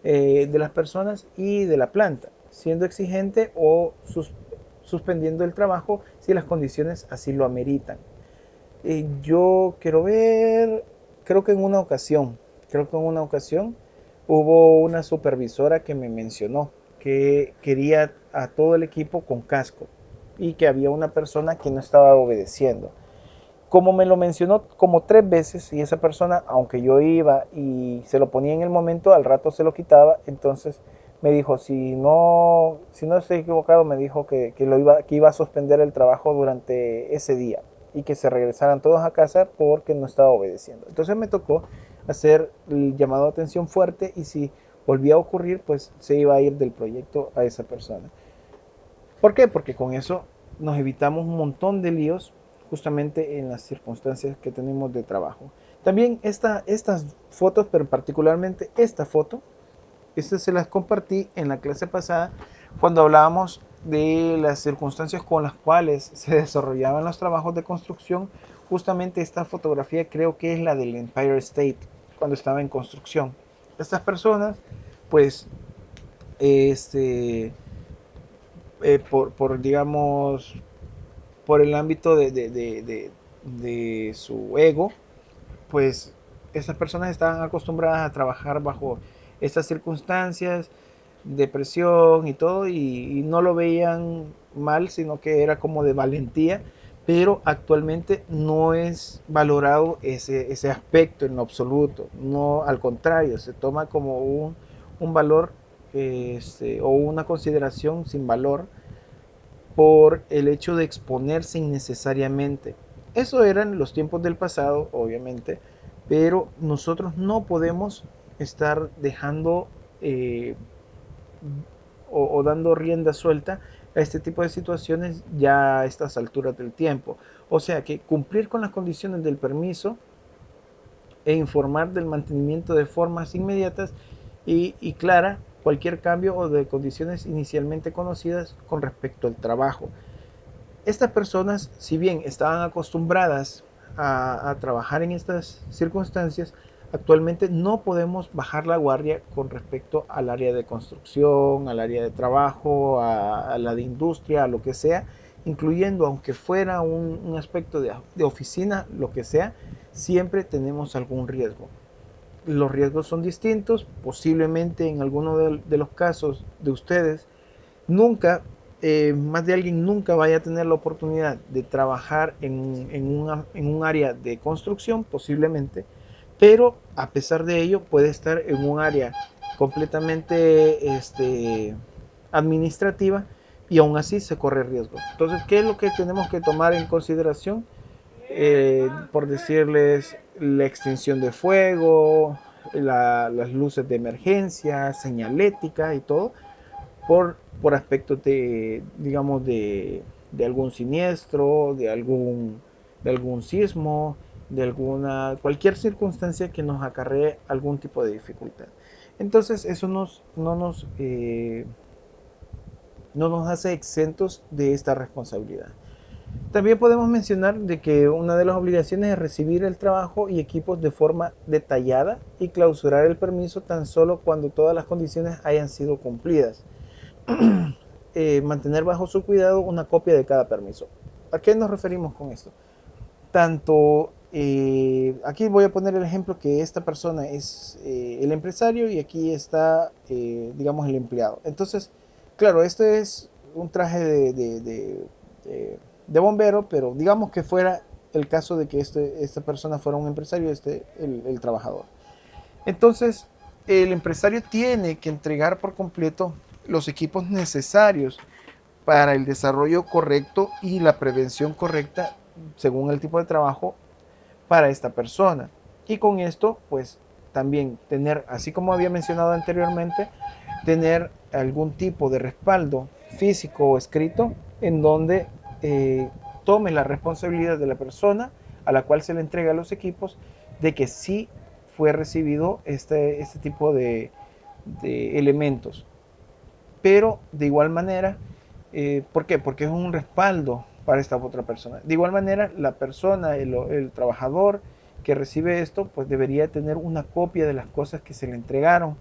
S1: de las personas y de la planta, siendo exigente o suspendiendo el trabajo si las condiciones así lo ameritan. Yo quiero ver, creo que en una ocasión, creo que en una ocasión hubo una supervisora que me mencionó que quería a todo el equipo con casco y que había una persona que no estaba obedeciendo. Como me lo mencionó como 3 veces, y esa persona, aunque yo iba y se lo ponía en el momento, al rato se lo quitaba. Entonces me dijo, si no estoy equivocado, me dijo que iba a suspender el trabajo durante ese día y que se regresaran todos a casa porque no estaba obedeciendo. Entonces me tocó hacer el llamado de atención fuerte, y si volvía a ocurrir, pues se iba a ir del proyecto a esa persona. ¿Por qué? Porque con eso nos evitamos un montón de líos justamente en las circunstancias que tenemos de trabajo. También estas fotos, pero particularmente esta foto, estas se las compartí en la clase pasada cuando hablábamos de las circunstancias con las cuales se desarrollaban los trabajos de construcción. Justamente esta fotografía creo que es la del Empire State cuando estaba en construcción. Estas personas, pues, este, digamos, por el ámbito de su ego, pues estas personas estaban acostumbradas a trabajar bajo estas circunstancias de presión y todo, y no lo veían mal, sino que era como de valentía, pero actualmente no es valorado ese aspecto en lo absoluto, no, al contrario, se toma como un valor o una consideración sin valor por el hecho de exponerse innecesariamente. Eso eran los tiempos del pasado, obviamente, pero nosotros no podemos estar dejando, eh, o dando rienda suelta a este tipo de situaciones ya a estas alturas del tiempo. O sea que cumplir con las condiciones del permiso e informar del mantenimiento de formas inmediatas y clara cualquier cambio o de condiciones inicialmente conocidas con respecto al trabajo. Estas personas, si bien estaban acostumbradas a trabajar en estas circunstancias, actualmente no podemos bajar la guardia con respecto al área de construcción, al área de trabajo, a la de industria, a lo que sea, incluyendo aunque fuera un aspecto de oficina, lo que sea, siempre tenemos algún riesgo. Los riesgos son distintos, posiblemente en alguno de los casos de ustedes nunca, más de alguien nunca vaya a tener la oportunidad de trabajar en un área de construcción, posiblemente, pero a pesar de ello puede estar en un área completamente administrativa y aún así se corre riesgo. Entonces, ¿qué es lo que tenemos que tomar en consideración? Por decirles, la extinción de fuego, las luces de emergencia, señalética y todo, por aspectos de, digamos, de algún siniestro, de algún sismo, de alguna, cualquier circunstancia que nos acarree algún tipo de dificultad. Entonces eso no nos hace exentos de esta responsabilidad. También podemos mencionar de que una de las obligaciones es recibir el trabajo y equipos de forma detallada y clausurar el permiso tan solo cuando todas las condiciones hayan sido cumplidas. Mantener bajo su cuidado una copia de cada permiso. ¿A qué nos referimos con esto? Tanto, aquí voy a poner el ejemplo que esta persona es el empresario y aquí está, digamos, el empleado. Entonces, claro, este es un traje de bombero, pero digamos que fuera el caso de que esta persona fuera un empresario, el trabajador. Entonces, el empresario tiene que entregar por completo los equipos necesarios para el desarrollo correcto y la prevención correcta según el tipo de trabajo para esta persona. Y con esto, pues también tener, así como había mencionado anteriormente, tener algún tipo de respaldo físico o escrito en donde tome la responsabilidad de la persona a la cual se le entrega los equipos de que sí fue recibido este tipo de elementos. Pero de igual manera, ¿por qué? Porque es un respaldo para esta otra persona. De igual manera, la persona, el trabajador que recibe esto, pues debería tener una copia de las cosas que se le entregaron.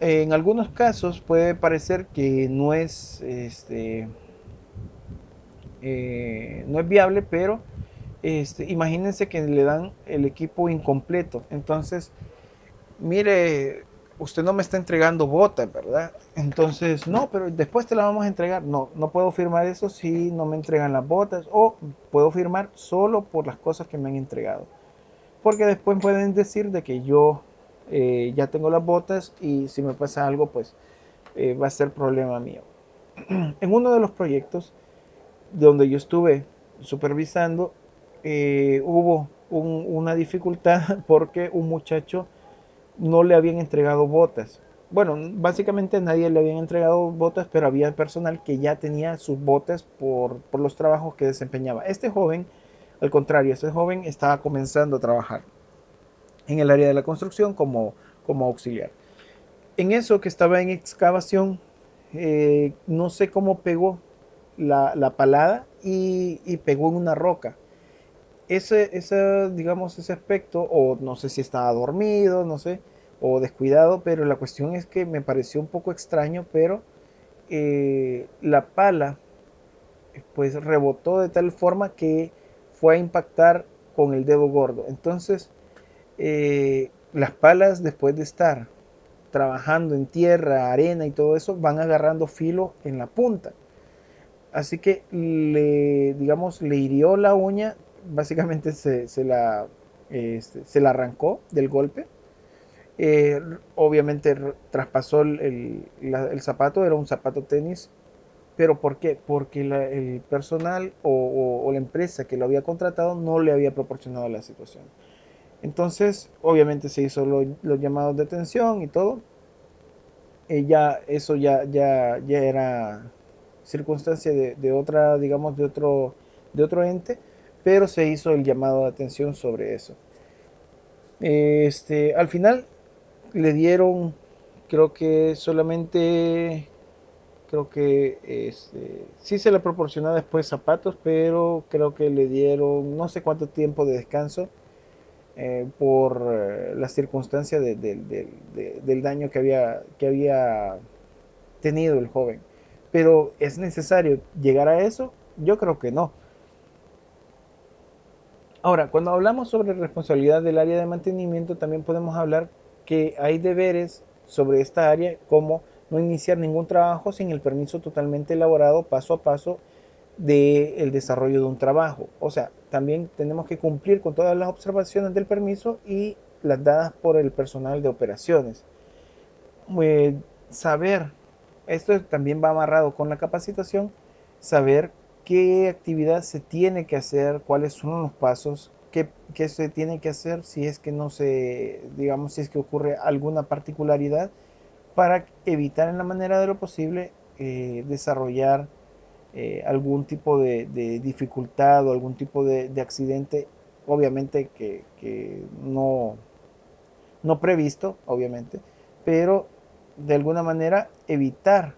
S1: En algunos casos puede parecer que no es viable, pero imagínense que le dan el equipo incompleto. Entonces, mire, usted no me está entregando botas, ¿verdad? Entonces, no, pero después te la vamos a entregar. No, no puedo firmar eso si no me entregan las botas o puedo firmar solo por las cosas que me han entregado. Porque después pueden decir de que yo ya tengo las botas y si me pasa algo, pues va a ser problema mío. En uno de los proyectos donde yo estuve supervisando, hubo una dificultad porque un muchacho no le habían entregado botas. Bueno, básicamente nadie le habían entregado botas, pero había personal que ya tenía sus botas por los trabajos que desempeñaba. Este joven, al contrario, este joven estaba comenzando a trabajar en el área de la construcción como auxiliar. En eso que estaba en excavación, no sé cómo pegó la palada y pegó en una roca. Digamos, ese aspecto, o no sé si estaba dormido, no sé, o descuidado, pero la cuestión es que me pareció un poco extraño, pero la pala pues rebotó de tal forma que fue a impactar con el dedo gordo. Entonces, las palas después de estar trabajando en tierra, arena y todo eso, van agarrando filo en la punta. Así que digamos, le hirió la uña, básicamente se la arrancó del golpe. Obviamente traspasó el zapato, era un zapato tenis. ¿Pero por qué? Porque el personal o la empresa que lo había contratado no le había proporcionado la situación. Entonces, obviamente se hizo los llamados de atención y todo. ya eso ya era circunstancia de otra, digamos, de otro ente, pero se hizo el llamado de atención sobre eso. Al final le dieron, creo que solamente, creo que sí se le proporcionó después zapatos, pero creo que le dieron no sé cuánto tiempo de descanso por la circunstancia del daño que había tenido el joven. Pero ¿es necesario llegar a eso? Yo creo que no. Ahora, cuando hablamos sobre responsabilidad del área de mantenimiento, también podemos hablar que hay deberes sobre esta área, como no iniciar ningún trabajo sin el permiso totalmente elaborado paso a paso del desarrollo de un trabajo. O sea, también tenemos que cumplir con todas las observaciones del permiso y las dadas por el personal de operaciones. eh, Saber, esto también va amarrado con la capacitación, saber qué actividad se tiene que hacer, cuáles son los pasos, qué se tiene que hacer si es que no se, digamos, si es que ocurre alguna particularidad para evitar en la manera de lo posible desarrollar algún tipo de dificultad o algún tipo de accidente, obviamente que no previsto, obviamente, pero de alguna manera evitar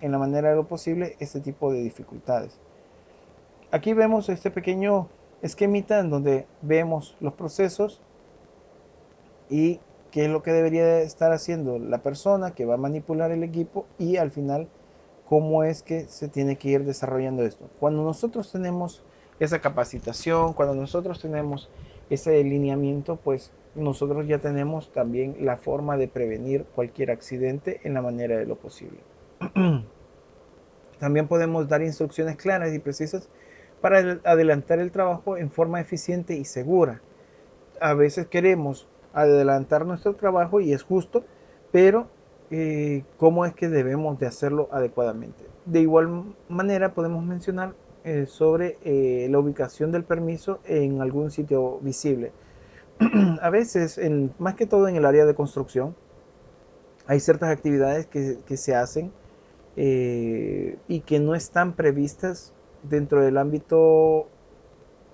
S1: en la manera de lo posible este tipo de dificultades. Aquí vemos este pequeño esquemita en donde vemos los procesos y qué es lo que debería estar haciendo la persona que va a manipular el equipo y al final cómo es que se tiene que ir desarrollando esto. Cuando nosotros tenemos esa capacitación, cuando nosotros tenemos ese lineamiento, pues nosotros ya tenemos también la forma de prevenir cualquier accidente en la manera de lo posible. También podemos dar instrucciones claras y precisas para adelantar el trabajo en forma eficiente y segura. A veces queremos adelantar nuestro trabajo y es justo, pero ¿cómo es que debemos de hacerlo adecuadamente? De igual manera podemos mencionar sobre la ubicación del permiso en algún sitio visible. A veces, más que todo en el área de construcción, hay ciertas actividades que se hacen y que no están previstas dentro del ámbito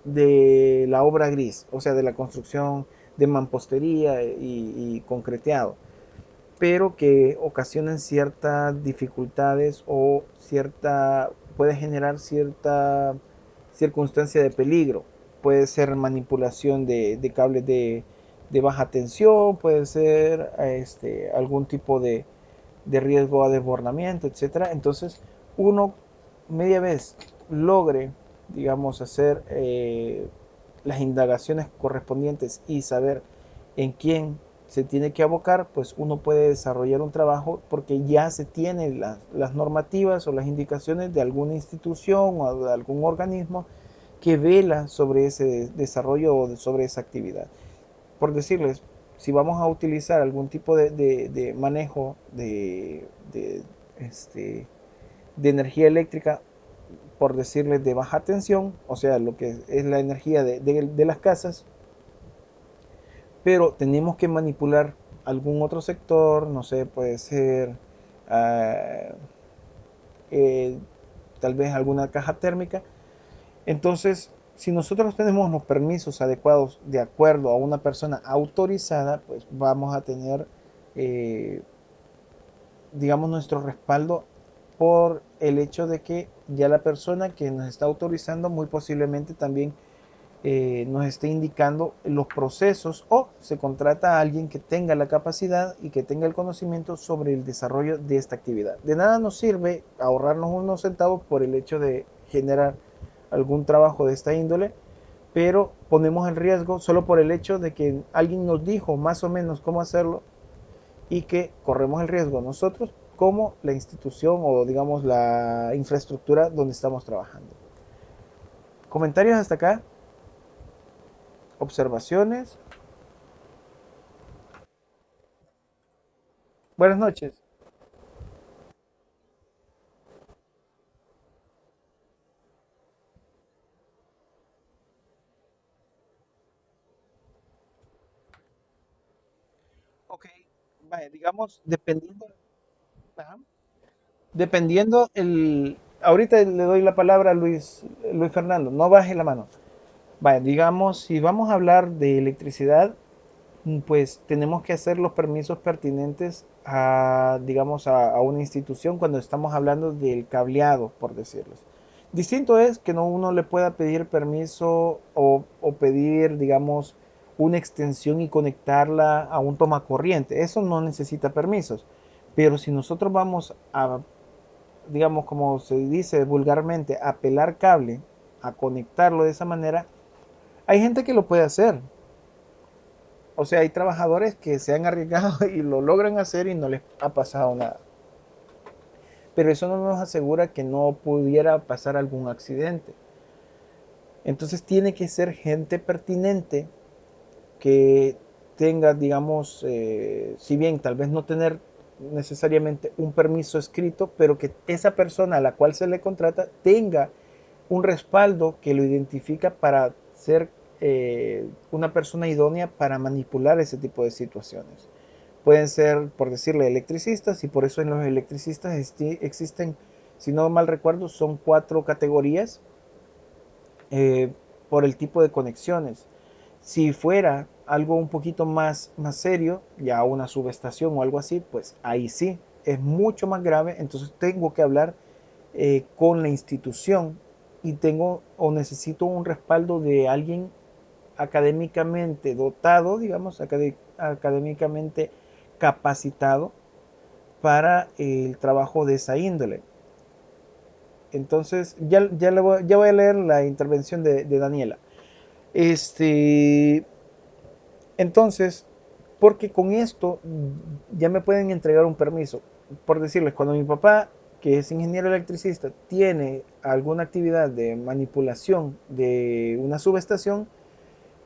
S1: de la obra gris, o sea, de la construcción de mampostería y concreteado, pero que ocasionan ciertas dificultades o puede generar cierta circunstancia de peligro. Puede ser manipulación de cables de baja tensión, puede ser algún tipo de riesgo a desbordamiento, etcétera. Entonces, uno media vez logre, digamos, hacer las indagaciones correspondientes y saber en quién se tiene que abocar, pues uno puede desarrollar un trabajo porque ya se tienen las normativas o las indicaciones de alguna institución o de algún organismo que vela sobre ese desarrollo o sobre esa actividad. Por decirles, si vamos a utilizar algún tipo de manejo este, de energía eléctrica, por decirles de baja tensión, o sea, lo que es la energía de las casas, pero tenemos que manipular algún otro sector, no sé, puede ser uh, eh, tal vez alguna caja térmica. Entonces, si nosotros tenemos los permisos adecuados de acuerdo a una persona autorizada, pues vamos a tener, eh, digamos, nuestro respaldo por el hecho de que ya la persona que nos está autorizando muy posiblemente también nos esté indicando los procesos o se contrata a alguien que tenga la capacidad y que tenga el conocimiento sobre el desarrollo de esta actividad. De nada nos sirve ahorrarnos unos centavos por el hecho de generar algún trabajo de esta índole, pero ponemos en riesgo solo por el hecho de que alguien nos dijo más o menos cómo hacerlo y que corremos el riesgo nosotros como la institución o digamos la infraestructura donde estamos trabajando. Comentarios hasta acá, observaciones. Buenas noches. Ok, vaya, digamos, dependiendo. Dependiendo el... Ahorita le doy la palabra a Luis Fernando, no baje la mano. Vaya, digamos, si vamos a hablar de electricidad, pues tenemos que hacer los permisos pertinentes a, digamos, a una institución cuando estamos hablando del cableado, por decirlo. Distinto es que no uno le pueda pedir permiso o pedir, digamos, una extensión y conectarla a un tomacorriente. Eso no necesita permisos. Pero si nosotros vamos a, digamos, como se dice vulgarmente, a pelar cable, a conectarlo de esa manera, hay gente que lo puede hacer. O sea, hay trabajadores que se han arriesgado y lo logran hacer y no les ha pasado nada. Pero eso no nos asegura que no pudiera pasar algún accidente. Entonces tiene que ser gente pertinente que tenga, digamos, si bien tal vez no tener necesariamente un permiso escrito, pero que esa persona a la cual se le contrata tenga un respaldo que lo identifica para ser una persona idónea para manipular ese tipo de situaciones. Pueden ser, por decirle, electricistas, y por eso en los electricistas existen, si no mal recuerdo, son cuatro categorías eh, por el tipo de conexiones. Si fuera algo un poquito más serio, ya una subestación o algo así, pues ahí sí, es mucho más grave, entonces tengo que hablar con la institución y tengo o necesito un respaldo de alguien académicamente dotado, digamos, académicamente capacitado para el trabajo de esa índole. Entonces, ya voy a leer la intervención de Daniela. Este, entonces, porque con esto ya me pueden entregar un permiso. Por decirles, cuando mi papá, que es ingeniero electricista, tiene alguna actividad de manipulación de una subestación,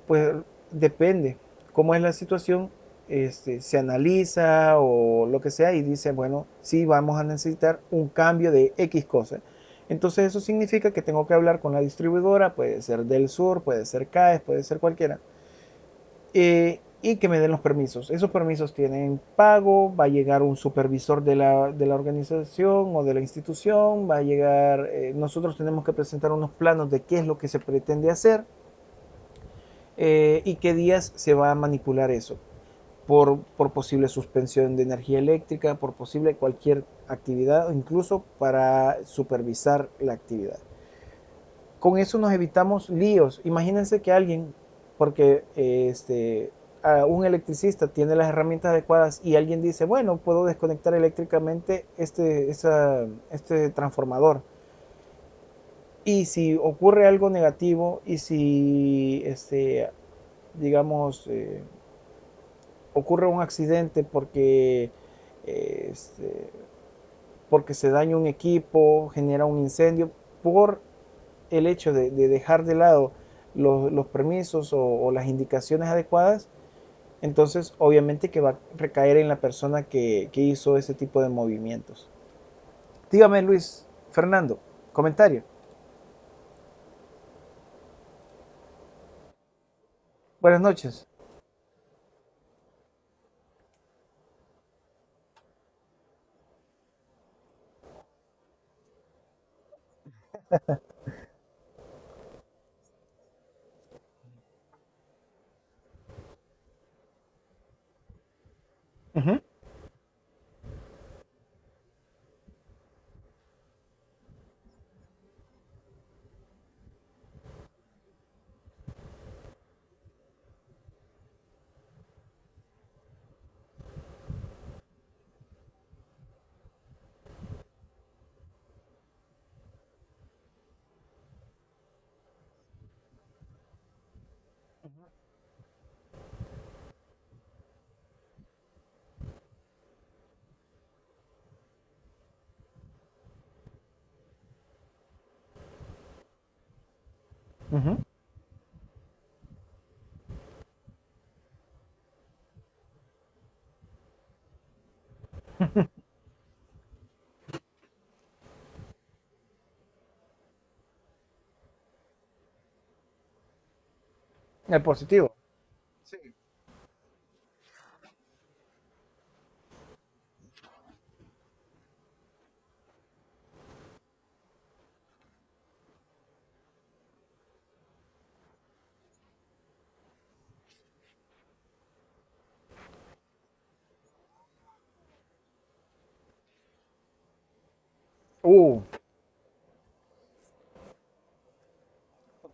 S1: pues depende cómo es la situación, se analiza o lo que sea y dice, bueno, sí vamos a necesitar un cambio de X cosa. Entonces eso significa que tengo que hablar con la distribuidora, puede ser del sur, puede ser CAES, puede ser cualquiera, y que me den los permisos. Esos permisos tienen pago, va a llegar un supervisor de la organización o de la institución, va a llegar, nosotros tenemos que presentar unos planos de qué es lo que se pretende hacer y qué días se va a manipular eso. Por posible suspensión de energía eléctrica, por posible cualquier actividad o incluso para supervisar la actividad. Con eso nos evitamos líos. Imagínense que alguien, porque un electricista tiene las herramientas adecuadas y alguien dice, bueno, puedo desconectar eléctricamente este transformador. Y si ocurre algo negativo y si, digamos, ocurre un accidente eh, este, porque se daña un equipo, genera un incendio, por el hecho de dejar de lado los permisos o las indicaciones adecuadas, entonces obviamente que va a recaer en la persona que hizo ese tipo de movimientos. Dígame Luis Fernando, comentario. Buenas noches. Ujú, ujú. El positivo. Sí. Uh,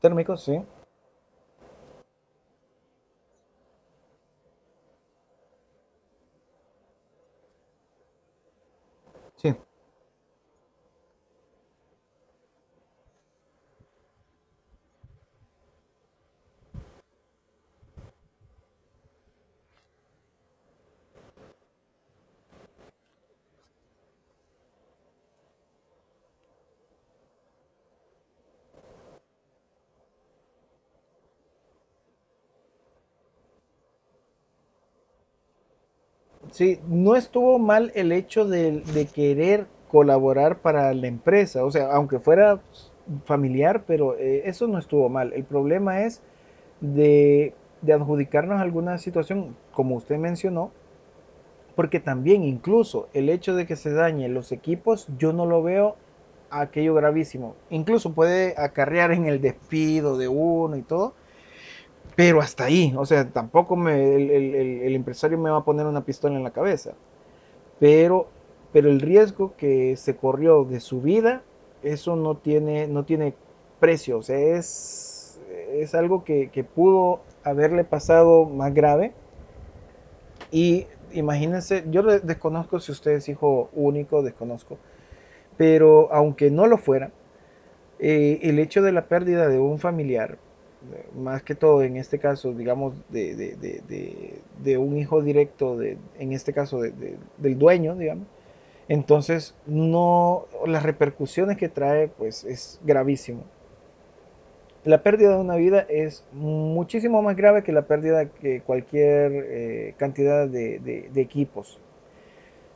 S1: térmicos, sí. Sí. Sí, no estuvo mal el hecho de querer colaborar para la empresa, o sea, aunque fuera familiar, pero eso no estuvo mal. El problema es de adjudicarnos alguna situación, como usted mencionó, porque también incluso el hecho de que se dañen los equipos, yo no lo veo aquello gravísimo. Incluso puede acarrear en el despido de uno y todo, pero hasta ahí, o sea, tampoco el empresario me va a poner una pistola en la cabeza. pero, pero el riesgo que se corrió de su vida, eso no tiene precio, o sea, es algo que pudo haberle pasado más grave. Y imagínense, yo desconozco si usted es hijo único, desconozco, pero aunque no lo fuera, el hecho de la pérdida de un familiar, más que todo en este caso, digamos, de un hijo directo, en este caso del dueño, digamos, entonces, no, las repercusiones que trae, pues es gravísimo. La pérdida de una vida es muchísimo más grave que la pérdida que cualquier cantidad de equipos.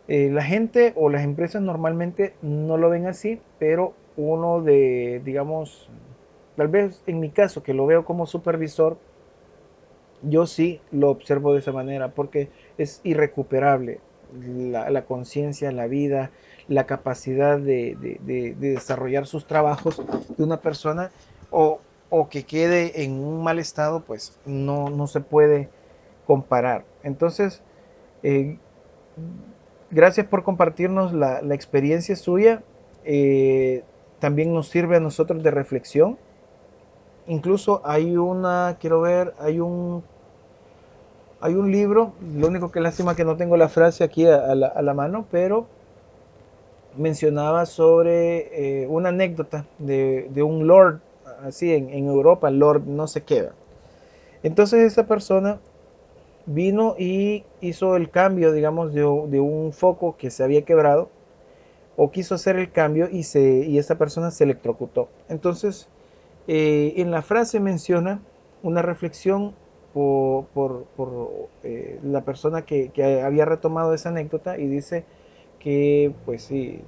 S1: La gente o las empresas normalmente no lo ven así, pero uno digamos, tal vez en mi caso, que lo veo como supervisor, yo sí lo observo de esa manera porque es irrecuperable la conciencia, la vida, la capacidad de desarrollar sus trabajos de una persona o, o que quede en un mal estado, pues no se puede comparar. Entonces, eh, gracias por compartirnos la experiencia suya. eh, También nos sirve a nosotros de reflexión. Incluso quiero ver, hay un libro, lo único que lástima que no tengo la frase aquí a la mano, pero mencionaba sobre una anécdota de un lord, así en Europa, lord no se queda. Entonces esa persona vino y hizo el cambio, digamos, de un foco que se había quebrado, o quiso hacer el cambio y esa persona se electrocutó. Entonces, en la frase menciona una reflexión por la persona que había retomado esa anécdota y dice que, pues sí,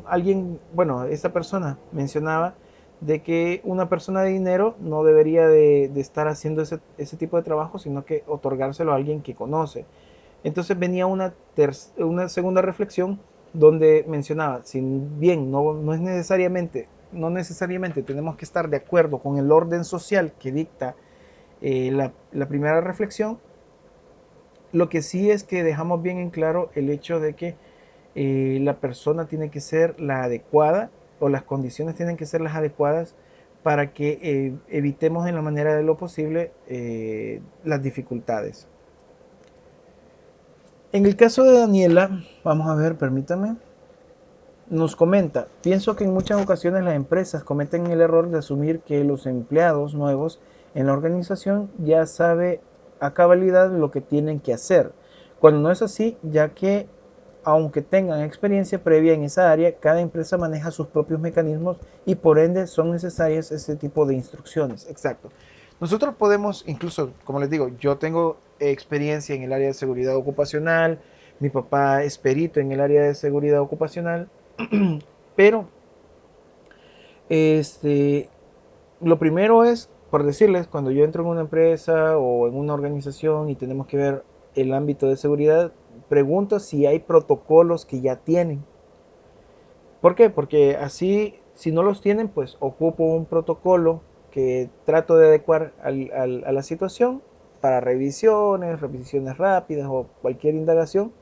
S1: alguien, bueno, esa persona mencionaba de que una persona de dinero no debería de estar haciendo ese tipo de trabajo, sino que otorgárselo a alguien que conoce. Entonces venía una segunda reflexión donde mencionaba, si bien no necesariamente tenemos que estar de acuerdo con el orden social que dicta la primera reflexión, lo que sí es que dejamos bien en claro el hecho de que la persona tiene que ser la adecuada o las condiciones tienen que ser las adecuadas para que evitemos en la manera de lo posible las dificultades. En el caso de Daniela, vamos a ver, permítame, nos comenta, pienso que en muchas ocasiones las empresas cometen el error de asumir que los empleados nuevos en la organización ya sabe a cabalidad lo que tienen que hacer, cuando no es así, ya que aunque tengan experiencia previa en esa área, cada empresa maneja sus propios mecanismos y por ende son necesarias ese tipo de instrucciones. Exacto. Nosotros podemos, incluso, como les digo, yo tengo experiencia en el área de seguridad ocupacional, mi papá es perito en el área de seguridad ocupacional, pero este, lo primero es, por decirles, cuando yo entro en una empresa o en una organización y tenemos que ver el ámbito de seguridad, pregunto si hay protocolos que ya tienen. ¿Por qué? Porque así, si no los tienen, pues ocupo un protocolo que trato de adecuar a la situación para revisiones rápidas o cualquier indagación.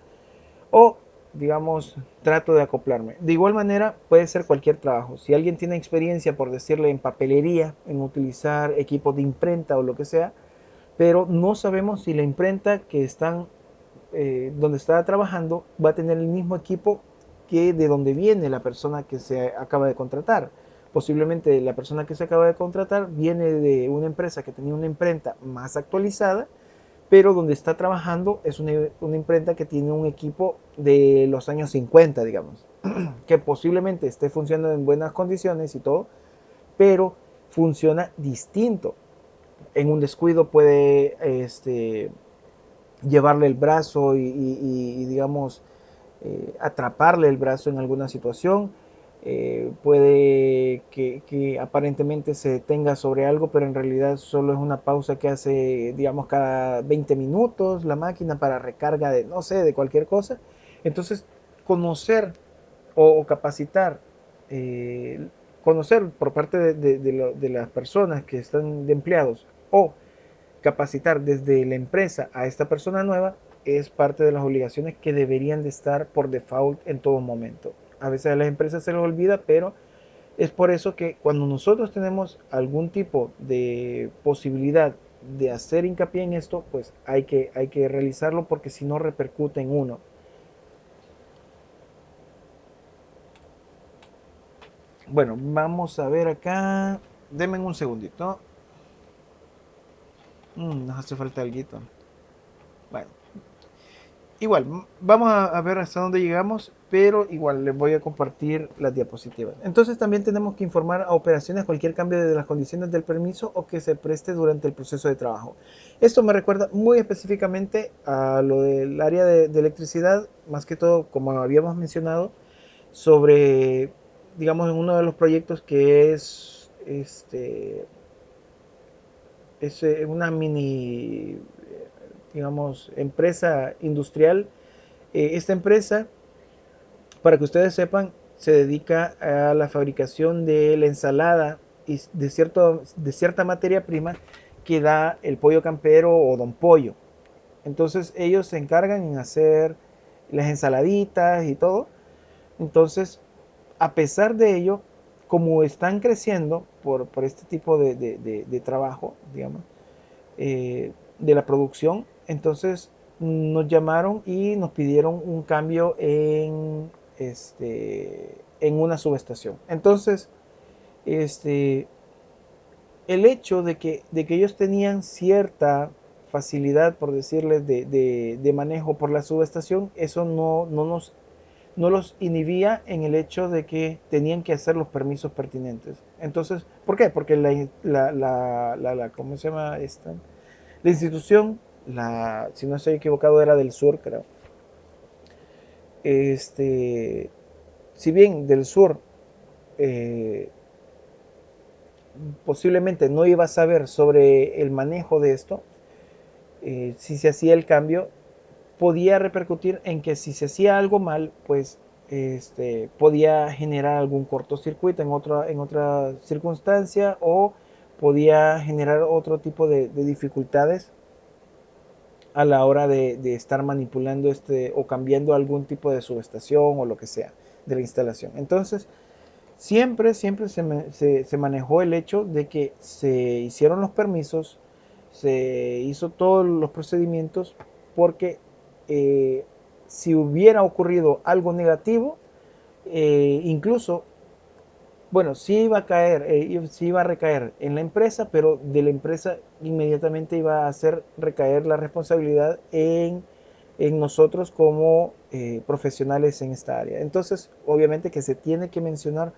S1: O digamos, trato de acoplarme. De igual manera, puede ser cualquier trabajo. Si alguien tiene experiencia, por decirle, en papelería, en utilizar equipos de imprenta o lo que sea, pero no sabemos si la imprenta que están, donde está trabajando va a tener el mismo equipo que de donde viene la persona que se acaba de contratar. Posiblemente la persona que se acaba de contratar viene de una empresa que tenía una imprenta más actualizada, pero donde está trabajando es una imprenta que tiene un equipo de los años 50, digamos, que posiblemente esté funcionando en buenas condiciones y todo, pero funciona distinto. En un descuido puede llevarle el brazo y digamos, atraparle el brazo en alguna situación. Puede que aparentemente se detenga sobre algo, pero en realidad solo es una pausa que hace, digamos, cada 20 minutos la máquina para recarga de, no sé, de cualquier cosa. Entonces, conocer o capacitar, conocer por parte de las personas que están de empleados o capacitar desde la empresa a esta persona nueva es parte de las obligaciones que deberían de estar por default en todo momento. A veces a las empresas se les olvida, pero es por eso que cuando nosotros tenemos algún tipo de posibilidad de hacer hincapié en esto, pues hay que realizarlo porque si no repercute en uno. Bueno, vamos a ver acá. Denme un segundito. Nos hace falta algo. Bueno, igual, vamos a ver hasta dónde llegamos, pero igual les voy a compartir las diapositivas. Entonces también tenemos que informar a operaciones cualquier cambio de las condiciones del permiso o que se preste durante el proceso de trabajo. Esto me recuerda muy específicamente a lo del área de electricidad, más que todo, como habíamos mencionado, sobre, digamos, en uno de los proyectos que es una mini, digamos, empresa industrial. Esta empresa, para que ustedes sepan, se dedica a la fabricación de la ensalada y de cierta materia prima que da el pollo campero o don pollo. Entonces ellos se encargan en hacer las ensaladitas y todo. Entonces, a pesar de ello, como están creciendo por este tipo de trabajo, digamos, de la producción, entonces nos llamaron y nos pidieron un cambio en una subestación. Entonces, este, el hecho de que ellos tenían cierta facilidad, por decirles, de manejo por la subestación, eso no los inhibía en el hecho de que tenían que hacer los permisos pertinentes. Entonces, ¿por qué? Porque ¿cómo se llama esta? La institución, si no estoy equivocado, era del sur, creo. Este, si bien del sur eh, posiblemente no iba a saber sobre el manejo de esto, si se hacía el cambio, podía repercutir en que si se hacía algo mal, pues podía generar algún cortocircuito en otra circunstancia o podía generar otro tipo de dificultades a la hora de estar manipulando o cambiando algún tipo de subestación o lo que sea de la instalación. Entonces, siempre se manejó el hecho de que se hicieron los permisos, se hizo todos los procedimientos porque eh, si hubiera ocurrido algo negativo, incluso bueno, sí iba a caer, sí iba a recaer en la empresa, pero de la empresa inmediatamente iba a hacer recaer la responsabilidad en nosotros como profesionales en esta área. Entonces, obviamente que se tiene que mencionar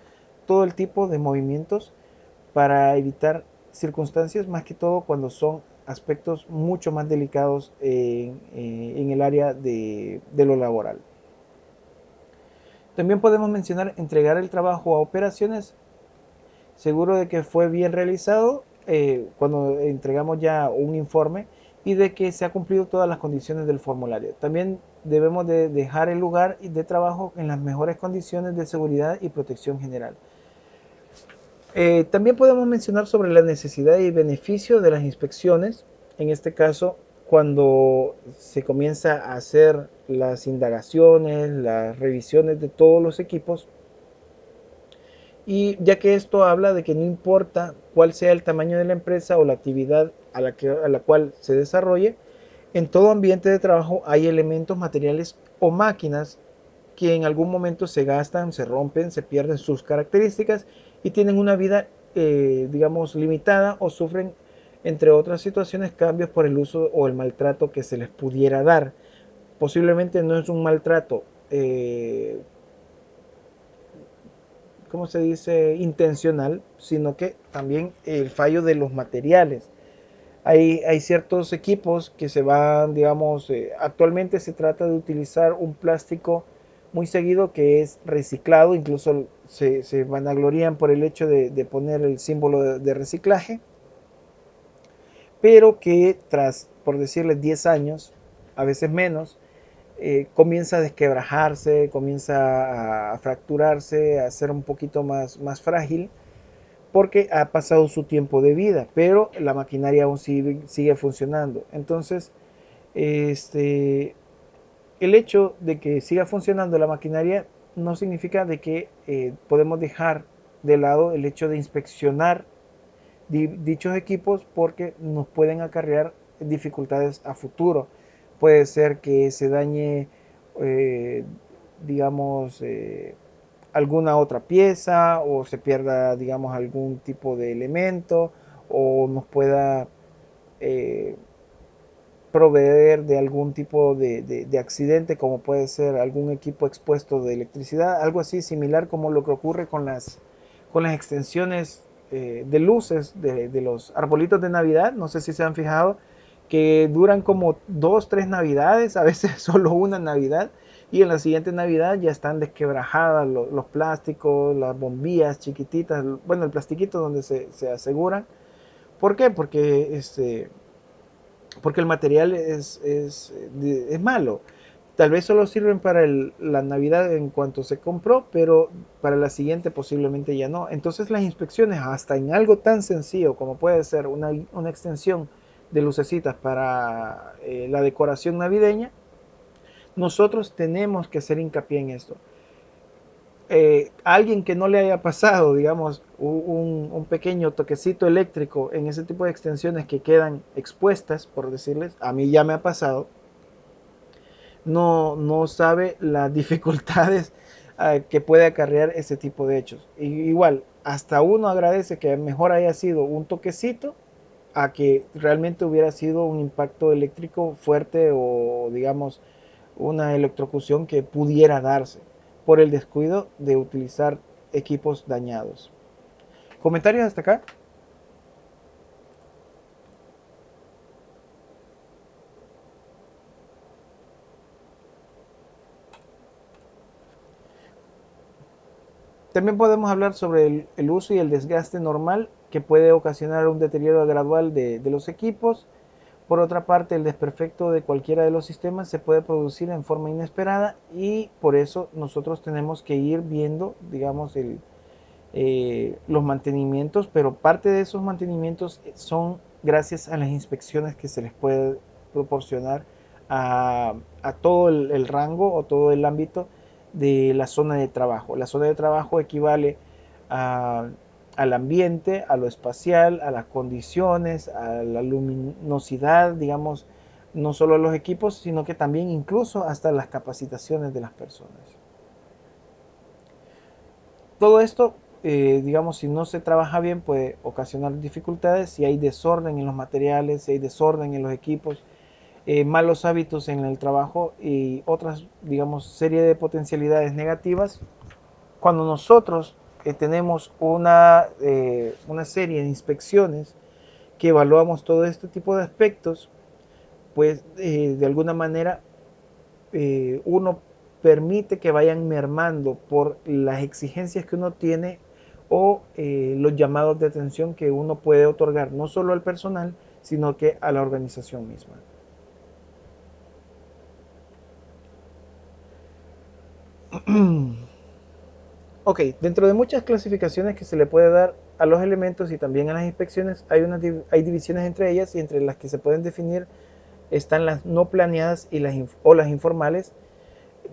S1: todo el tipo de movimientos para evitar circunstancias, más que todo cuando son aspectos mucho más delicados en el área de lo laboral. También podemos mencionar entregar el trabajo a operaciones seguro de que fue bien realizado cuando entregamos ya un informe y de que se ha cumplido todas las condiciones del formulario. También debemos de dejar el lugar de trabajo en las mejores condiciones de seguridad y protección general. También podemos mencionar sobre la necesidad y beneficio de las inspecciones, en este caso cuando se comienza a hacer las indagaciones, las revisiones de todos los equipos, y ya que esto habla de que no importa cuál sea el tamaño de la empresa o la actividad a la cual se desarrolle, en todo ambiente de trabajo hay elementos materiales o máquinas que en algún momento se gastan, se rompen, se pierden sus características y tienen una vida, digamos, limitada o sufren, entre otras situaciones, cambios por el uso o el maltrato que se les pudiera dar. Posiblemente no es un maltrato, ¿cómo se dice?, intencional, sino que también el fallo de los materiales. Hay ciertos equipos que se van, digamos, actualmente se trata de utilizar un plástico muy seguido que es reciclado, incluso se vanaglorían por el hecho de poner el símbolo de reciclaje, pero que tras, por decirle, 10 años, a veces menos, comienza a desquebrajarse, comienza a fracturarse, a ser un poquito más frágil, porque ha pasado su tiempo de vida, pero la maquinaria aún sigue funcionando. Entonces, este, el hecho de que siga funcionando la maquinaria no significa de que podemos dejar de lado el hecho de inspeccionar dichos equipos porque nos pueden acarrear dificultades a futuro. Puede ser que se dañe, eh, digamos, alguna otra pieza o se pierda, digamos, algún tipo de elemento o nos pueda eh, proveer de algún tipo de accidente como puede ser algún equipo expuesto de electricidad, algo así similar como lo que ocurre con las extensiones de luces de los arbolitos de Navidad. No sé si se han fijado que duran como 2, 3 Navidades, a veces solo una Navidad, y en la siguiente Navidad ya están desquebrajadas los plásticos, las bombillas chiquititas, bueno, el plastiquito donde se aseguran. ¿Por qué? Porque el material es malo. Tal vez solo sirven para la Navidad en cuanto se compró, pero para la siguiente posiblemente ya no. Entonces las inspecciones, hasta en algo tan sencillo como puede ser una extensión de lucecitas para la decoración navideña, nosotros tenemos que hacer hincapié en esto. Alguien que no le haya pasado, digamos, un pequeño toquecito eléctrico en ese tipo de extensiones que quedan expuestas, por decirles, a mí ya me ha pasado, no sabe las dificultades que puede acarrear ese tipo de hechos. Y igual, hasta uno agradece que mejor haya sido un toquecito a que realmente hubiera sido un impacto eléctrico fuerte o, digamos, una electrocución que pudiera darse por el descuido de utilizar equipos dañados. ¿Comentarios hasta acá? También podemos hablar sobre el uso y el desgaste normal que puede ocasionar un deterioro gradual de los equipos. Por otra parte, el desperfecto de cualquiera de los sistemas se puede producir en forma inesperada y por eso nosotros tenemos que ir viendo, digamos, los mantenimientos, pero parte de esos mantenimientos son gracias a las inspecciones que se les puede proporcionar a todo el rango o todo el ámbito de la zona de trabajo. La zona de trabajo equivale a, al ambiente, a lo espacial, a las condiciones, a la luminosidad, digamos, no solo a los equipos, sino que también incluso hasta las capacitaciones de las personas. Todo esto, digamos, si no se trabaja bien, puede ocasionar dificultades si hay desorden en los materiales, si hay desorden en los equipos, malos hábitos en el trabajo y otras, digamos, serie de potencialidades negativas. Cuando nosotros tenemos una serie de inspecciones que evaluamos todo este tipo de aspectos, pues de alguna manera uno permite que vayan mermando por las exigencias que uno tiene o los llamados de atención que uno puede otorgar no solo al personal, sino que a la organización misma. Ok, dentro de muchas clasificaciones que se le puede dar a los elementos y también a las inspecciones, hay divisiones entre ellas y entre las que se pueden definir están las no planeadas y o las informales,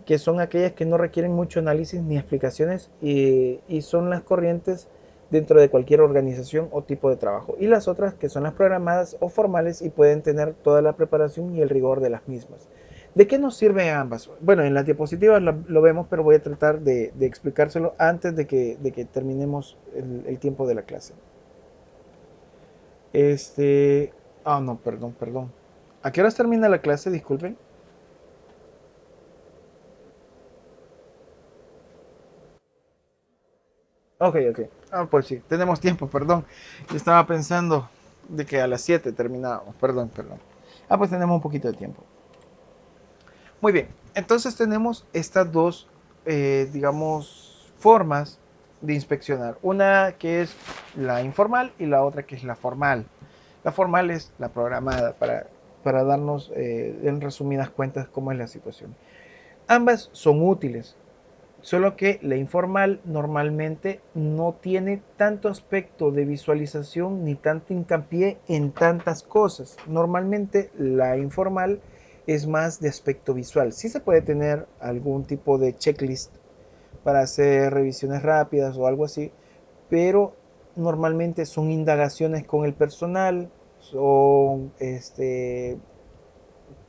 S1: que son aquellas que no requieren mucho análisis ni explicaciones y son las corrientes dentro de cualquier organización o tipo de trabajo. Y las otras que son las programadas o formales y pueden tener toda la preparación y el rigor de las mismas. ¿De qué nos sirven ambas? Bueno, en las diapositivas lo vemos, pero voy a tratar de explicárselo antes de que terminemos el tiempo de la clase. Este... Ah, no, perdón. ¿A qué horas termina la clase? Disculpen. Ok, ok. Ah, pues sí, tenemos tiempo, perdón. Yo estaba pensando de que a las 7 terminábamos. Perdón. Ah, pues tenemos un poquito de tiempo. Muy bien, entonces tenemos estas dos, digamos, formas de inspeccionar. Una que es la informal y la otra que es la formal. La formal es la programada para darnos, en resumidas cuentas, cómo es la situación. Ambas son útiles, solo que la informal normalmente no tiene tanto aspecto de visualización ni tanto hincapié en tantas cosas. Normalmente la informal es más de aspecto visual. Sí se puede tener algún tipo de checklist para hacer revisiones rápidas o algo así, pero normalmente son indagaciones con el personal, son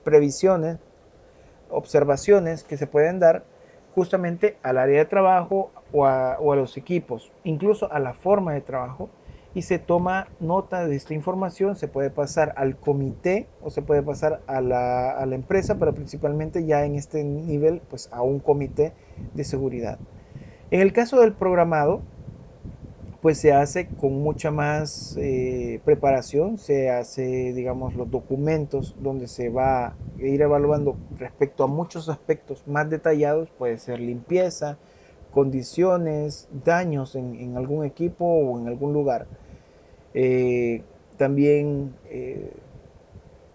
S1: previsiones, observaciones que se pueden dar justamente al área de trabajo o a los equipos, incluso a la forma de trabajo, y se toma nota de esta información, se puede pasar al comité o se puede pasar a la empresa, pero principalmente ya en este nivel, pues a un comité de seguridad. En el caso del programado, pues se hace con mucha más preparación, se hace, digamos, los documentos donde se va a ir evaluando respecto a muchos aspectos más detallados, puede ser limpieza, condiciones, daños en algún equipo o en algún lugar. Eh, también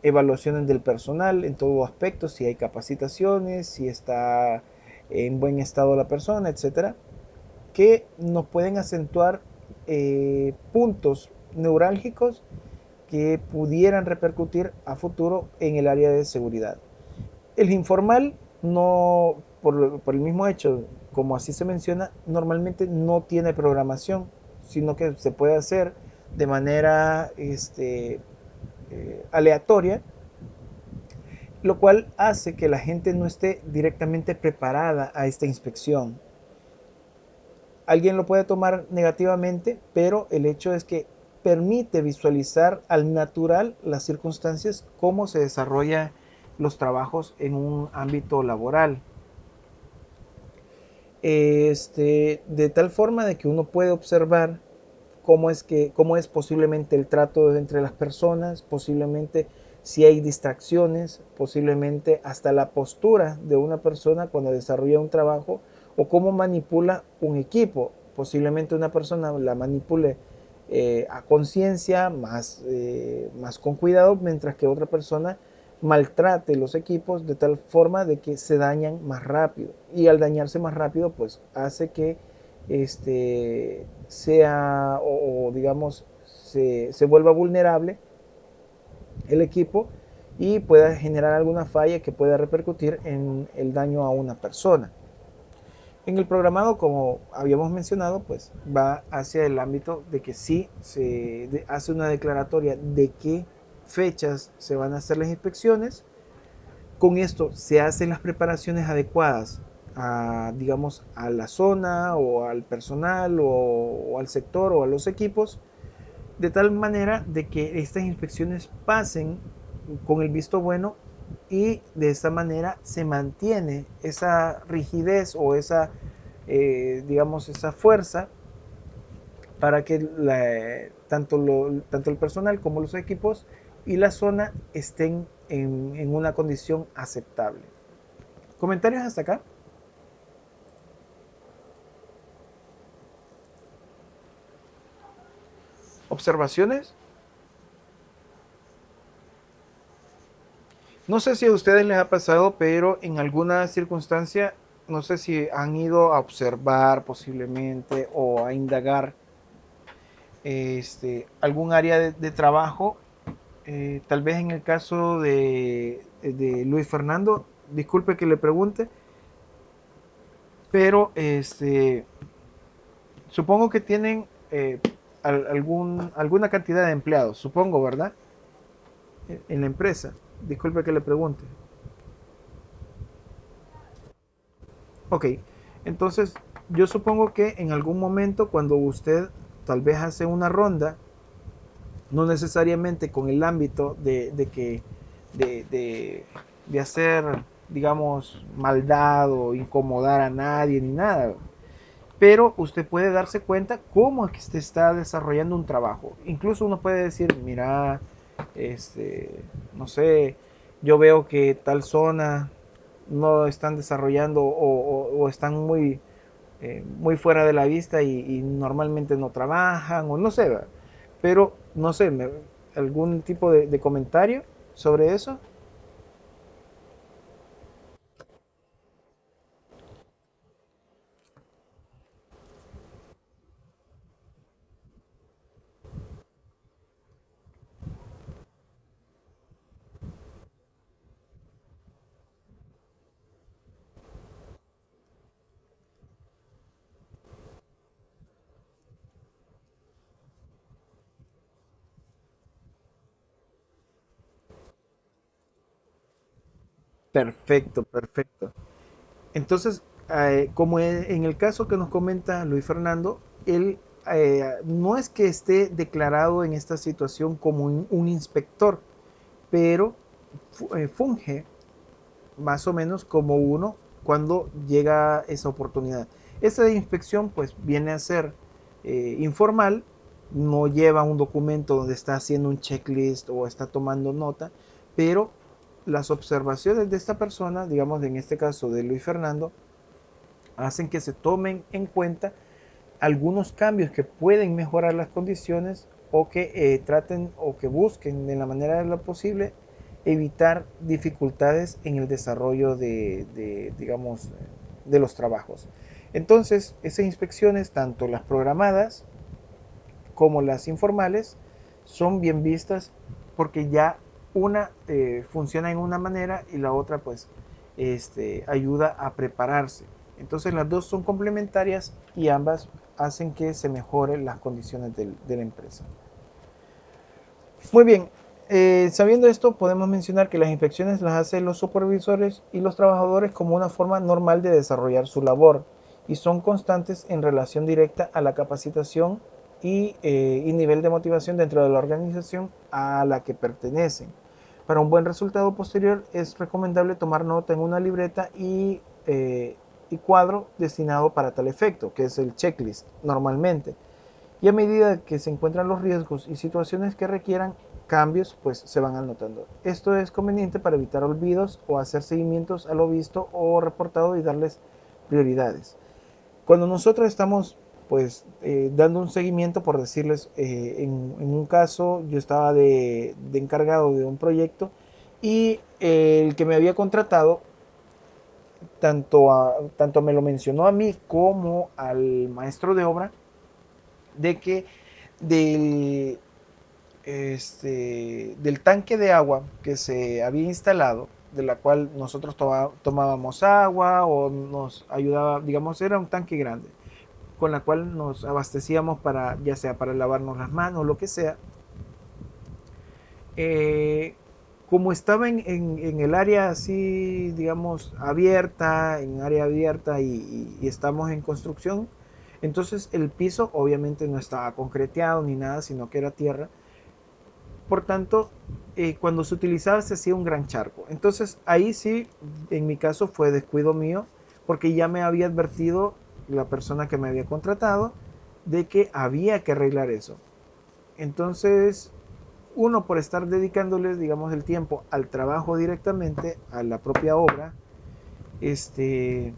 S1: evaluaciones del personal en todo aspecto, si hay capacitaciones, si está en buen estado la persona, etcétera, que nos pueden acentuar puntos neurálgicos que pudieran repercutir a futuro en el área de seguridad. El informal no, por el mismo hecho, como así se menciona, normalmente no tiene programación, sino que se puede hacer de manera aleatoria, lo cual hace que la gente no esté directamente preparada a esta inspección. Alguien lo puede tomar negativamente, pero el hecho es que permite visualizar al natural las circunstancias, cómo se desarrollan los trabajos en un ámbito laboral. De tal forma de que uno puede observar cómo es posiblemente el trato entre las personas, posiblemente si hay distracciones, posiblemente hasta la postura de una persona cuando desarrolla un trabajo o cómo manipula un equipo. Posiblemente una persona la manipule a conciencia, más con cuidado, mientras que otra persona maltrate los equipos de tal forma de que se dañan más rápido. Y al dañarse más rápido, pues hace que sea o digamos se vuelva vulnerable el equipo y pueda generar alguna falla que pueda repercutir en el daño a una persona. En el programado, como habíamos mencionado, pues va hacia el ámbito de que sí se hace una declaratoria de qué fechas se van a hacer las inspecciones. Con esto se hacen las preparaciones adecuadas digamos, a la zona o al personal o al sector o a los equipos, de tal manera de que estas inspecciones pasen con el visto bueno y de esta manera se mantiene esa rigidez o esa, digamos, esa fuerza para que tanto el personal como los equipos y la zona estén en una condición aceptable. ¿Comentarios hasta acá? ¿Observaciones? No sé si a ustedes les ha pasado, pero en alguna circunstancia, no sé si han ido a observar posiblemente o a indagar algún área de trabajo Tal vez en el caso de Luis Fernando, disculpe que le pregunte, pero supongo que tienen alguna cantidad de empleados, supongo, ¿verdad? En la empresa. Disculpe que le pregunte. Ok, entonces yo supongo que en algún momento cuando usted tal vez hace una ronda, no necesariamente con el ámbito de, de, de hacer, digamos, maldad o incomodar a nadie ni nada, pero usted puede darse cuenta cómo es que se está desarrollando un trabajo. Incluso uno puede decir, mira, no sé, yo veo que tal zona no están desarrollando o están muy fuera de la vista y normalmente no trabajan o no sé, ¿verdad? Pero no sé, algún tipo de comentario sobre eso. Perfecto, perfecto. Entonces, como en el caso que nos comenta Luis Fernando, él no es que esté declarado en esta situación como un inspector, pero funge más o menos como uno cuando llega esa oportunidad. Esta inspección pues viene a ser informal, no lleva un documento donde está haciendo un checklist o está tomando nota, pero las observaciones de esta persona, digamos en este caso de Luis Fernando, hacen que se tomen en cuenta algunos cambios que pueden mejorar las condiciones o que traten o que busquen de la manera de lo posible evitar dificultades en el desarrollo digamos, de los trabajos. Entonces, esas inspecciones, tanto las programadas como las informales, son bien vistas porque ya una funciona en una manera y la otra pues ayuda a prepararse. Entonces las dos son complementarias y ambas hacen que se mejoren las condiciones de la empresa. Muy bien, sabiendo esto podemos mencionar que las inspecciones las hacen los supervisores y los trabajadores como una forma normal de desarrollar su labor y son constantes en relación directa a la capacitación y nivel de motivación dentro de la organización a la que pertenecen. Para un buen resultado posterior es recomendable tomar nota en una libreta y cuadro destinado para tal efecto, que es el checklist normalmente. Y a medida que se encuentran los riesgos y situaciones que requieran cambios, pues se van anotando. Esto es conveniente para evitar olvidos o hacer seguimientos a lo visto o reportado y darles prioridades. Cuando nosotros estamos pues dando un seguimiento, por decirles, en un caso yo estaba de encargado de un proyecto y el que me había contratado tanto me lo mencionó a mí como al maestro de obra de que del, del tanque de agua que se había instalado, de la cual nosotros tomábamos agua o nos ayudaba, digamos, era un tanque grande, con la cual nos abastecíamos para, ya sea para lavarnos las manos, lo que sea. Eh, como estaba en el área así, digamos, abierta, en área abierta y estamos en construcción, entonces el piso obviamente no estaba concreteado ni nada, sino que era tierra. Por tanto, cuando se utilizaba se hacía un gran charco. Entonces ahí sí, en mi caso fue descuido mío, porque ya me había advertido la persona que me había contratado de que había que arreglar eso. Entonces, uno por estar dedicándole, digamos, el tiempo al trabajo directamente, a la propia obra, este,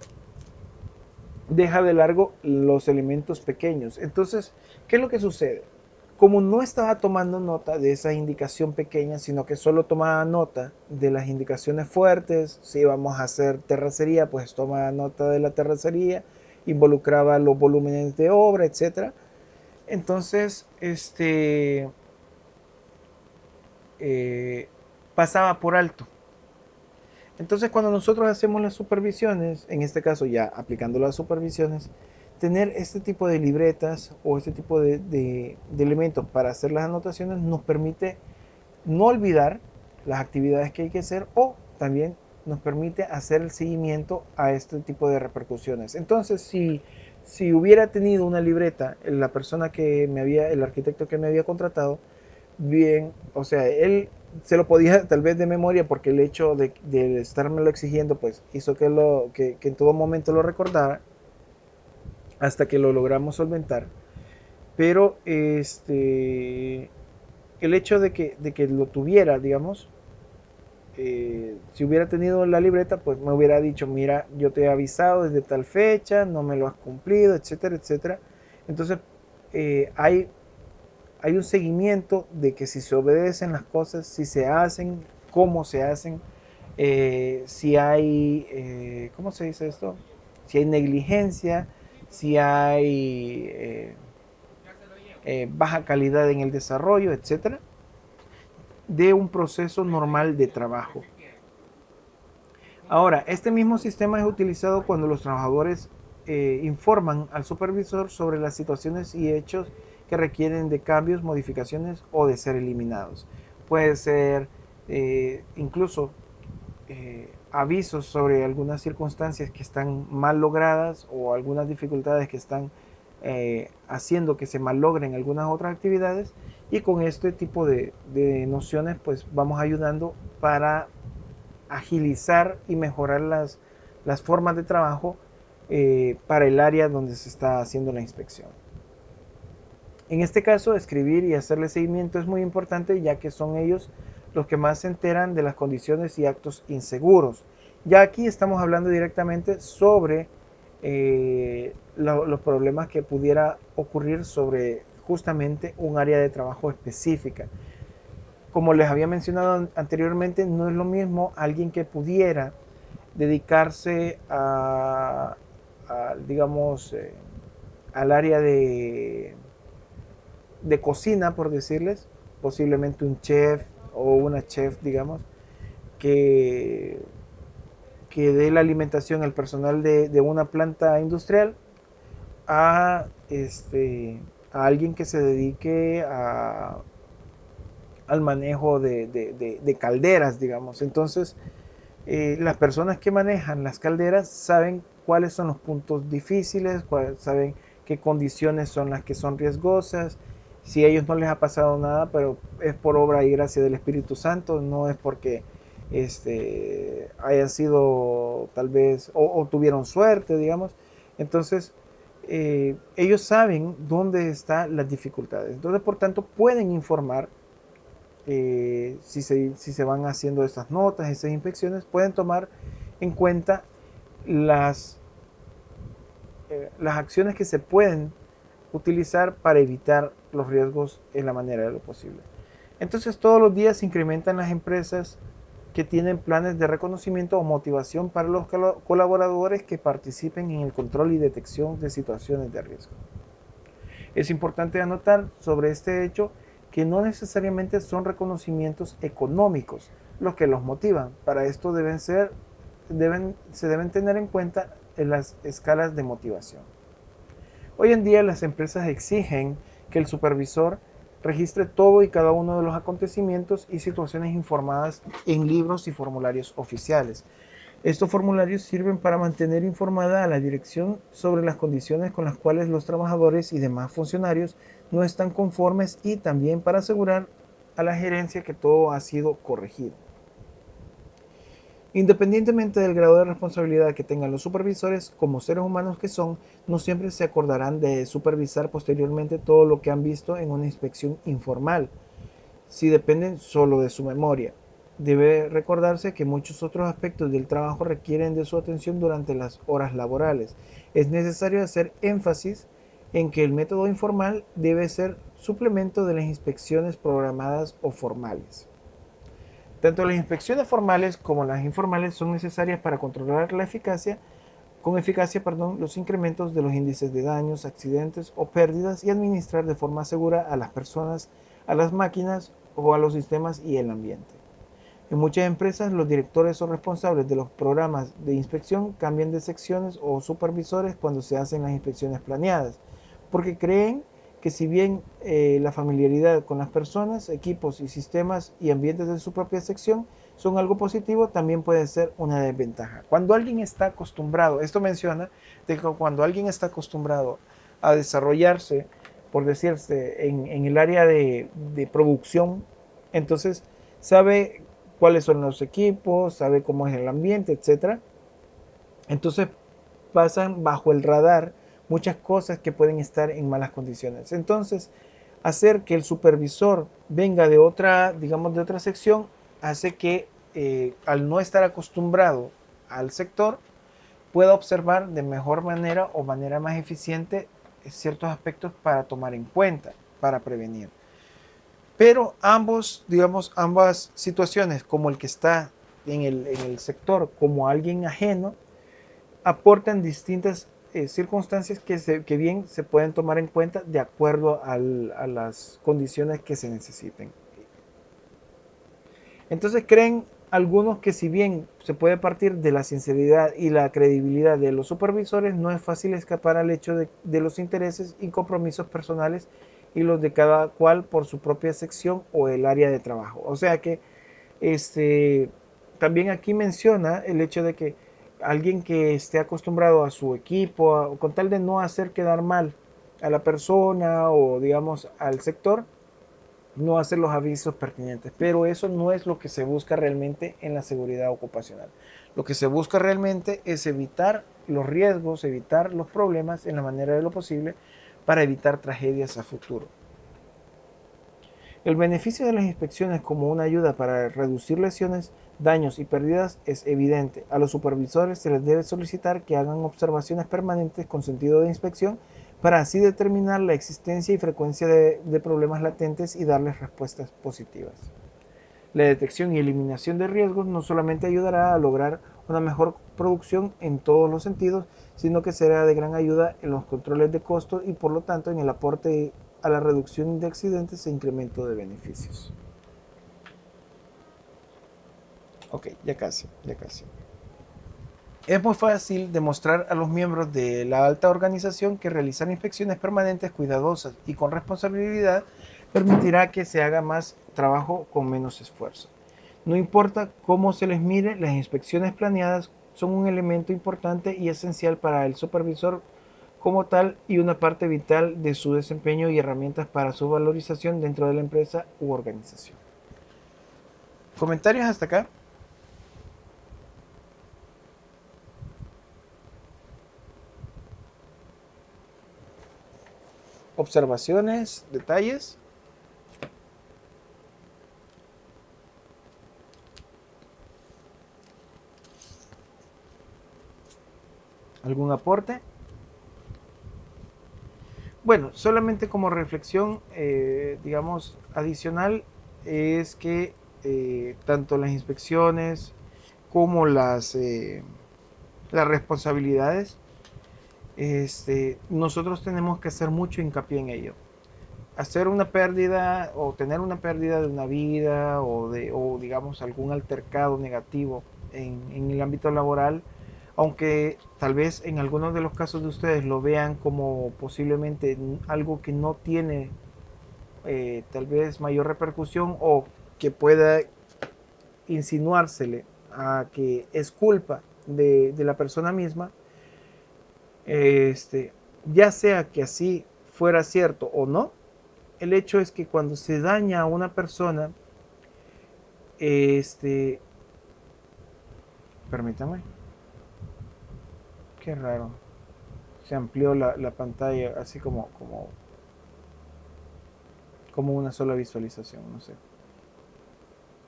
S1: deja de largo los elementos pequeños. Entonces, ¿qué es lo que sucede? Como no estaba tomando nota de esa indicación pequeña, sino que solo tomaba nota de las indicaciones fuertes, si íbamos a hacer terracería, pues tomaba nota de la terracería, involucraba los volúmenes de obra, etcétera. Entonces, pasaba por alto. Entonces, cuando nosotros hacemos las supervisiones, en este caso ya aplicando las supervisiones, tener este tipo de libretas o este tipo de elementos para hacer las anotaciones nos permite no olvidar las actividades que hay que hacer o también nos permite hacer el seguimiento a este tipo de repercusiones. Entonces, si hubiera tenido una libreta, la persona que me había, el arquitecto que me había contratado, bien, o sea, él se lo podía tal vez de memoria porque el hecho de estármelo exigiendo, pues hizo que en todo momento lo recordara hasta que lo logramos solventar. Pero el hecho de que lo tuviera, digamos, si hubiera tenido la libreta, pues me hubiera dicho, mira, yo te he avisado desde tal fecha, no me lo has cumplido, etcétera, etcétera. Entonces, hay un seguimiento de que si se obedecen las cosas, si se hacen, cómo se hacen, si hay, ¿cómo se dice esto? Si hay negligencia, si hay baja calidad en el desarrollo, etcétera, de un proceso normal de trabajo. Ahora, este mismo sistema es utilizado cuando los trabajadores informan al supervisor sobre las situaciones y hechos que requieren de cambios, modificaciones o de ser eliminados. Puede ser incluso avisos sobre algunas circunstancias que están mal logradas o algunas dificultades que están haciendo que se malogren algunas otras actividades, y con este tipo de nociones pues vamos ayudando para agilizar y mejorar las formas de trabajo para el área donde se está haciendo la inspección. En este caso, escribir y hacerle seguimiento es muy importante, ya que son ellos los que más se enteran de las condiciones y actos inseguros. Ya aquí estamos hablando directamente sobre los problemas que pudiera ocurrir sobre justamente un área de trabajo específica. Como les había mencionado anteriormente, no es lo mismo alguien que pudiera dedicarse digamos, al área de cocina, por decirles, posiblemente un chef o una chef, digamos, que, que dé la alimentación al personal de una planta industrial, a, a alguien que se dedique al manejo de calderas, digamos. Entonces, las personas que manejan las calderas saben cuáles son los puntos difíciles, saben qué condiciones son las que son riesgosas. Si a ellos no les ha pasado nada, pero es por obra y gracia del Espíritu Santo, no es porque hayan sido tal vez o tuvieron suerte, digamos. Entonces, ellos saben dónde están las dificultades. Entonces, por tanto, pueden informar si se van haciendo estas notas, estas inspecciones, pueden tomar en cuenta las, las acciones que se pueden utilizar para evitar los riesgos en la manera de lo posible. Entonces todos los días se incrementan las empresas que tienen planes de reconocimiento o motivación para los colaboradores que participen en el control y detección de situaciones de riesgo. Es importante anotar sobre este hecho que no necesariamente son reconocimientos económicos los que los motivan. Para esto se deben tener en cuenta en las escalas de motivación. Hoy en día las empresas exigen que el supervisor registre todo y cada uno de los acontecimientos y situaciones informadas en libros y formularios oficiales. Estos formularios sirven para mantener informada a la dirección sobre las condiciones con las cuales los trabajadores y demás funcionarios no están conformes, y también para asegurar a la gerencia que todo ha sido corregido. Independientemente del grado de responsabilidad que tengan los supervisores, como seres humanos que son, no siempre se acordarán de supervisar posteriormente todo lo que han visto en una inspección informal, si dependen solo de su memoria. Debe recordarse que muchos otros aspectos del trabajo requieren de su atención durante las horas laborales. Es necesario hacer énfasis en que el método informal debe ser suplemento de las inspecciones programadas o formales. Tanto las inspecciones formales como las informales son necesarias para controlar con eficacia, los incrementos de los índices de daños, accidentes o pérdidas, y administrar de forma segura a las personas, a las máquinas o a los sistemas y el ambiente. En muchas empresas, los directores o responsables de los programas de inspección cambian de secciones o supervisores cuando se hacen las inspecciones planeadas, porque creen que si bien la familiaridad con las personas, equipos y sistemas y ambientes de su propia sección son algo positivo, también puede ser una desventaja. Cuando alguien está acostumbrado, esto menciona de que cuando alguien está acostumbrado a desarrollarse, por decirse, en el área de producción, entonces sabe cuáles son los equipos, sabe cómo es el ambiente, etcétera. Entonces pasan bajo el radar muchas cosas que pueden estar en malas condiciones. Entonces, hacer que el supervisor venga de otra, digamos, de otra sección, hace que al no estar acostumbrado al sector, pueda observar de mejor manera o manera más eficiente ciertos aspectos para tomar en cuenta, para prevenir. Pero ambos, digamos, ambas situaciones, como el que está en el sector, como alguien ajeno, aportan distintas circunstancias que bien se pueden tomar en cuenta de acuerdo a las condiciones que se necesiten. Entonces creen algunos que si bien se puede partir de la sinceridad y la credibilidad de los supervisores, no es fácil escapar al hecho de los intereses y compromisos personales y los de cada cual por su propia sección o el área de trabajo. O sea que este, también aquí menciona el hecho de que alguien que esté acostumbrado a su equipo, con tal de no hacer quedar mal a la persona o digamos al sector, no hacer los avisos pertinentes. Pero eso no es lo que se busca realmente en la seguridad ocupacional. Lo que se busca realmente es evitar los riesgos, evitar los problemas en la manera de lo posible para evitar tragedias a futuro. El beneficio de las inspecciones como una ayuda para reducir lesiones, daños y pérdidas es evidente. A los supervisores se les debe solicitar que hagan observaciones permanentes con sentido de inspección para así determinar la existencia y frecuencia de problemas latentes y darles respuestas positivas. La detección y eliminación de riesgos no solamente ayudará a lograr una mejor producción en todos los sentidos, sino que será de gran ayuda en los controles de costos y por lo tanto en el aporte a la reducción de accidentes e incremento de beneficios. Ok, ya casi, ya casi. Es muy fácil demostrar a los miembros de la alta organización que realizar inspecciones permanentes, cuidadosas y con responsabilidad permitirá que se haga más trabajo con menos esfuerzo. No importa cómo se les mire, las inspecciones planeadas son un elemento importante y esencial para el supervisor como tal y una parte vital de su desempeño y herramientas para su valorización dentro de la empresa u organización. ¿Comentarios hasta acá? ¿Observaciones? ¿Detalles? ¿Algún aporte? Bueno, solamente como reflexión, digamos, adicional, es que tanto las inspecciones como las responsabilidades, nosotros tenemos que hacer mucho hincapié en ello. Hacer una pérdida o tener una pérdida de una vida o digamos algún altercado negativo en el ámbito laboral, aunque tal vez en algunos de los casos de ustedes lo vean como posiblemente algo que no tiene tal vez mayor repercusión o que pueda insinuársele a que es culpa de la persona misma, ya sea que así fuera cierto o no, el hecho es que cuando se daña a una persona, este, permítame, qué raro, se amplió la pantalla así como una sola visualización, no sé,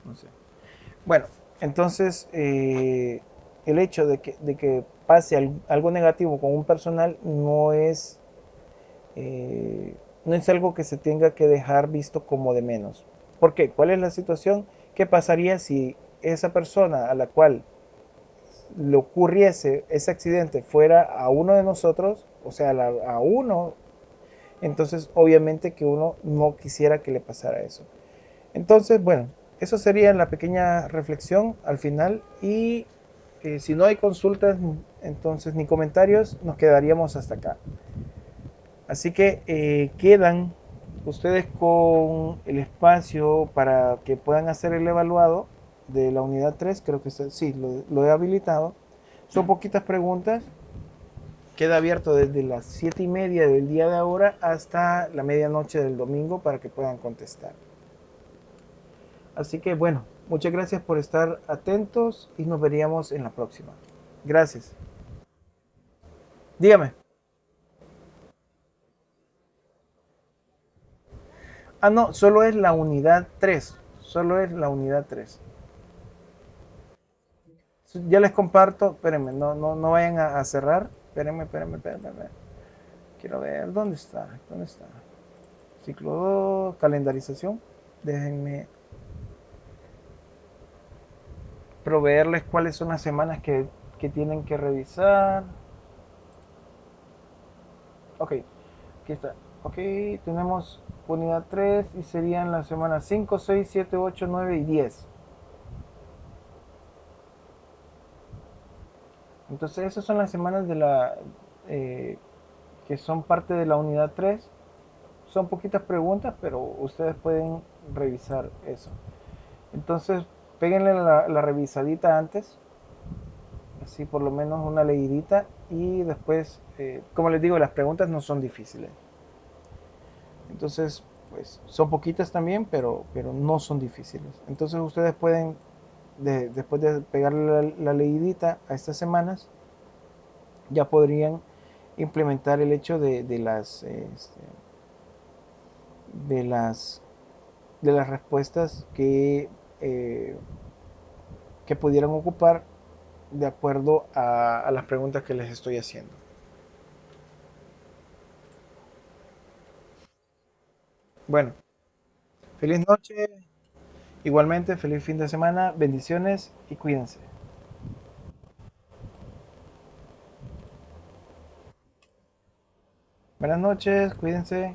S1: no sé. Bueno, entonces el hecho de que pase algo negativo con un personal eh, no es algo que se tenga que dejar visto como de menos. ¿Por qué? ¿Cuál es la situación? ¿Qué pasaría si esa persona a la cual le ocurriese ese accidente fuera a uno de nosotros, o sea, a uno, entonces obviamente que uno no quisiera que le pasara eso. Entonces, bueno, eso sería la pequeña reflexión al final y si no hay consultas, entonces ni comentarios, nos quedaríamos hasta acá. Así que quedan ustedes con el espacio para que puedan hacer el evaluado de la unidad 3. Creo que sí, lo he habilitado. Son poquitas preguntas. Queda abierto desde las 7:30 del día de ahora hasta la medianoche del domingo para que puedan contestar. Así que bueno, muchas gracias por estar atentos y nos veríamos en la próxima. Gracias. Dígame. Ah, no, solo es la unidad 3. Solo es la unidad 3. Ya les comparto, espérenme, no vayan a cerrar. Espérenme. Quiero ver, ¿dónde está? ¿Dónde está? Ciclo 2, calendarización. Déjenme proveerles cuáles son las semanas que tienen que revisar. Ok, aquí está. Ok, tenemos unidad 3 y serían las semanas 5, 6, 7, 8, 9 y 10. Entonces esas son las semanas eh, que son parte de la unidad 3. Son poquitas preguntas, pero ustedes pueden revisar eso. Entonces, péguenle la revisadita antes, así por lo menos una leidita, y después, como les digo, las preguntas no son difíciles. Entonces, pues son poquitas también, pero no son difíciles. Entonces ustedes pueden, después de pegarle la leidita a estas semanas, ya podrían implementar el hecho de las, de las respuestas eh, que pudieran ocupar de acuerdo a las preguntas que les estoy haciendo. Bueno, feliz noche, igualmente feliz fin de semana, bendiciones y cuídense. Buenas noches, cuídense.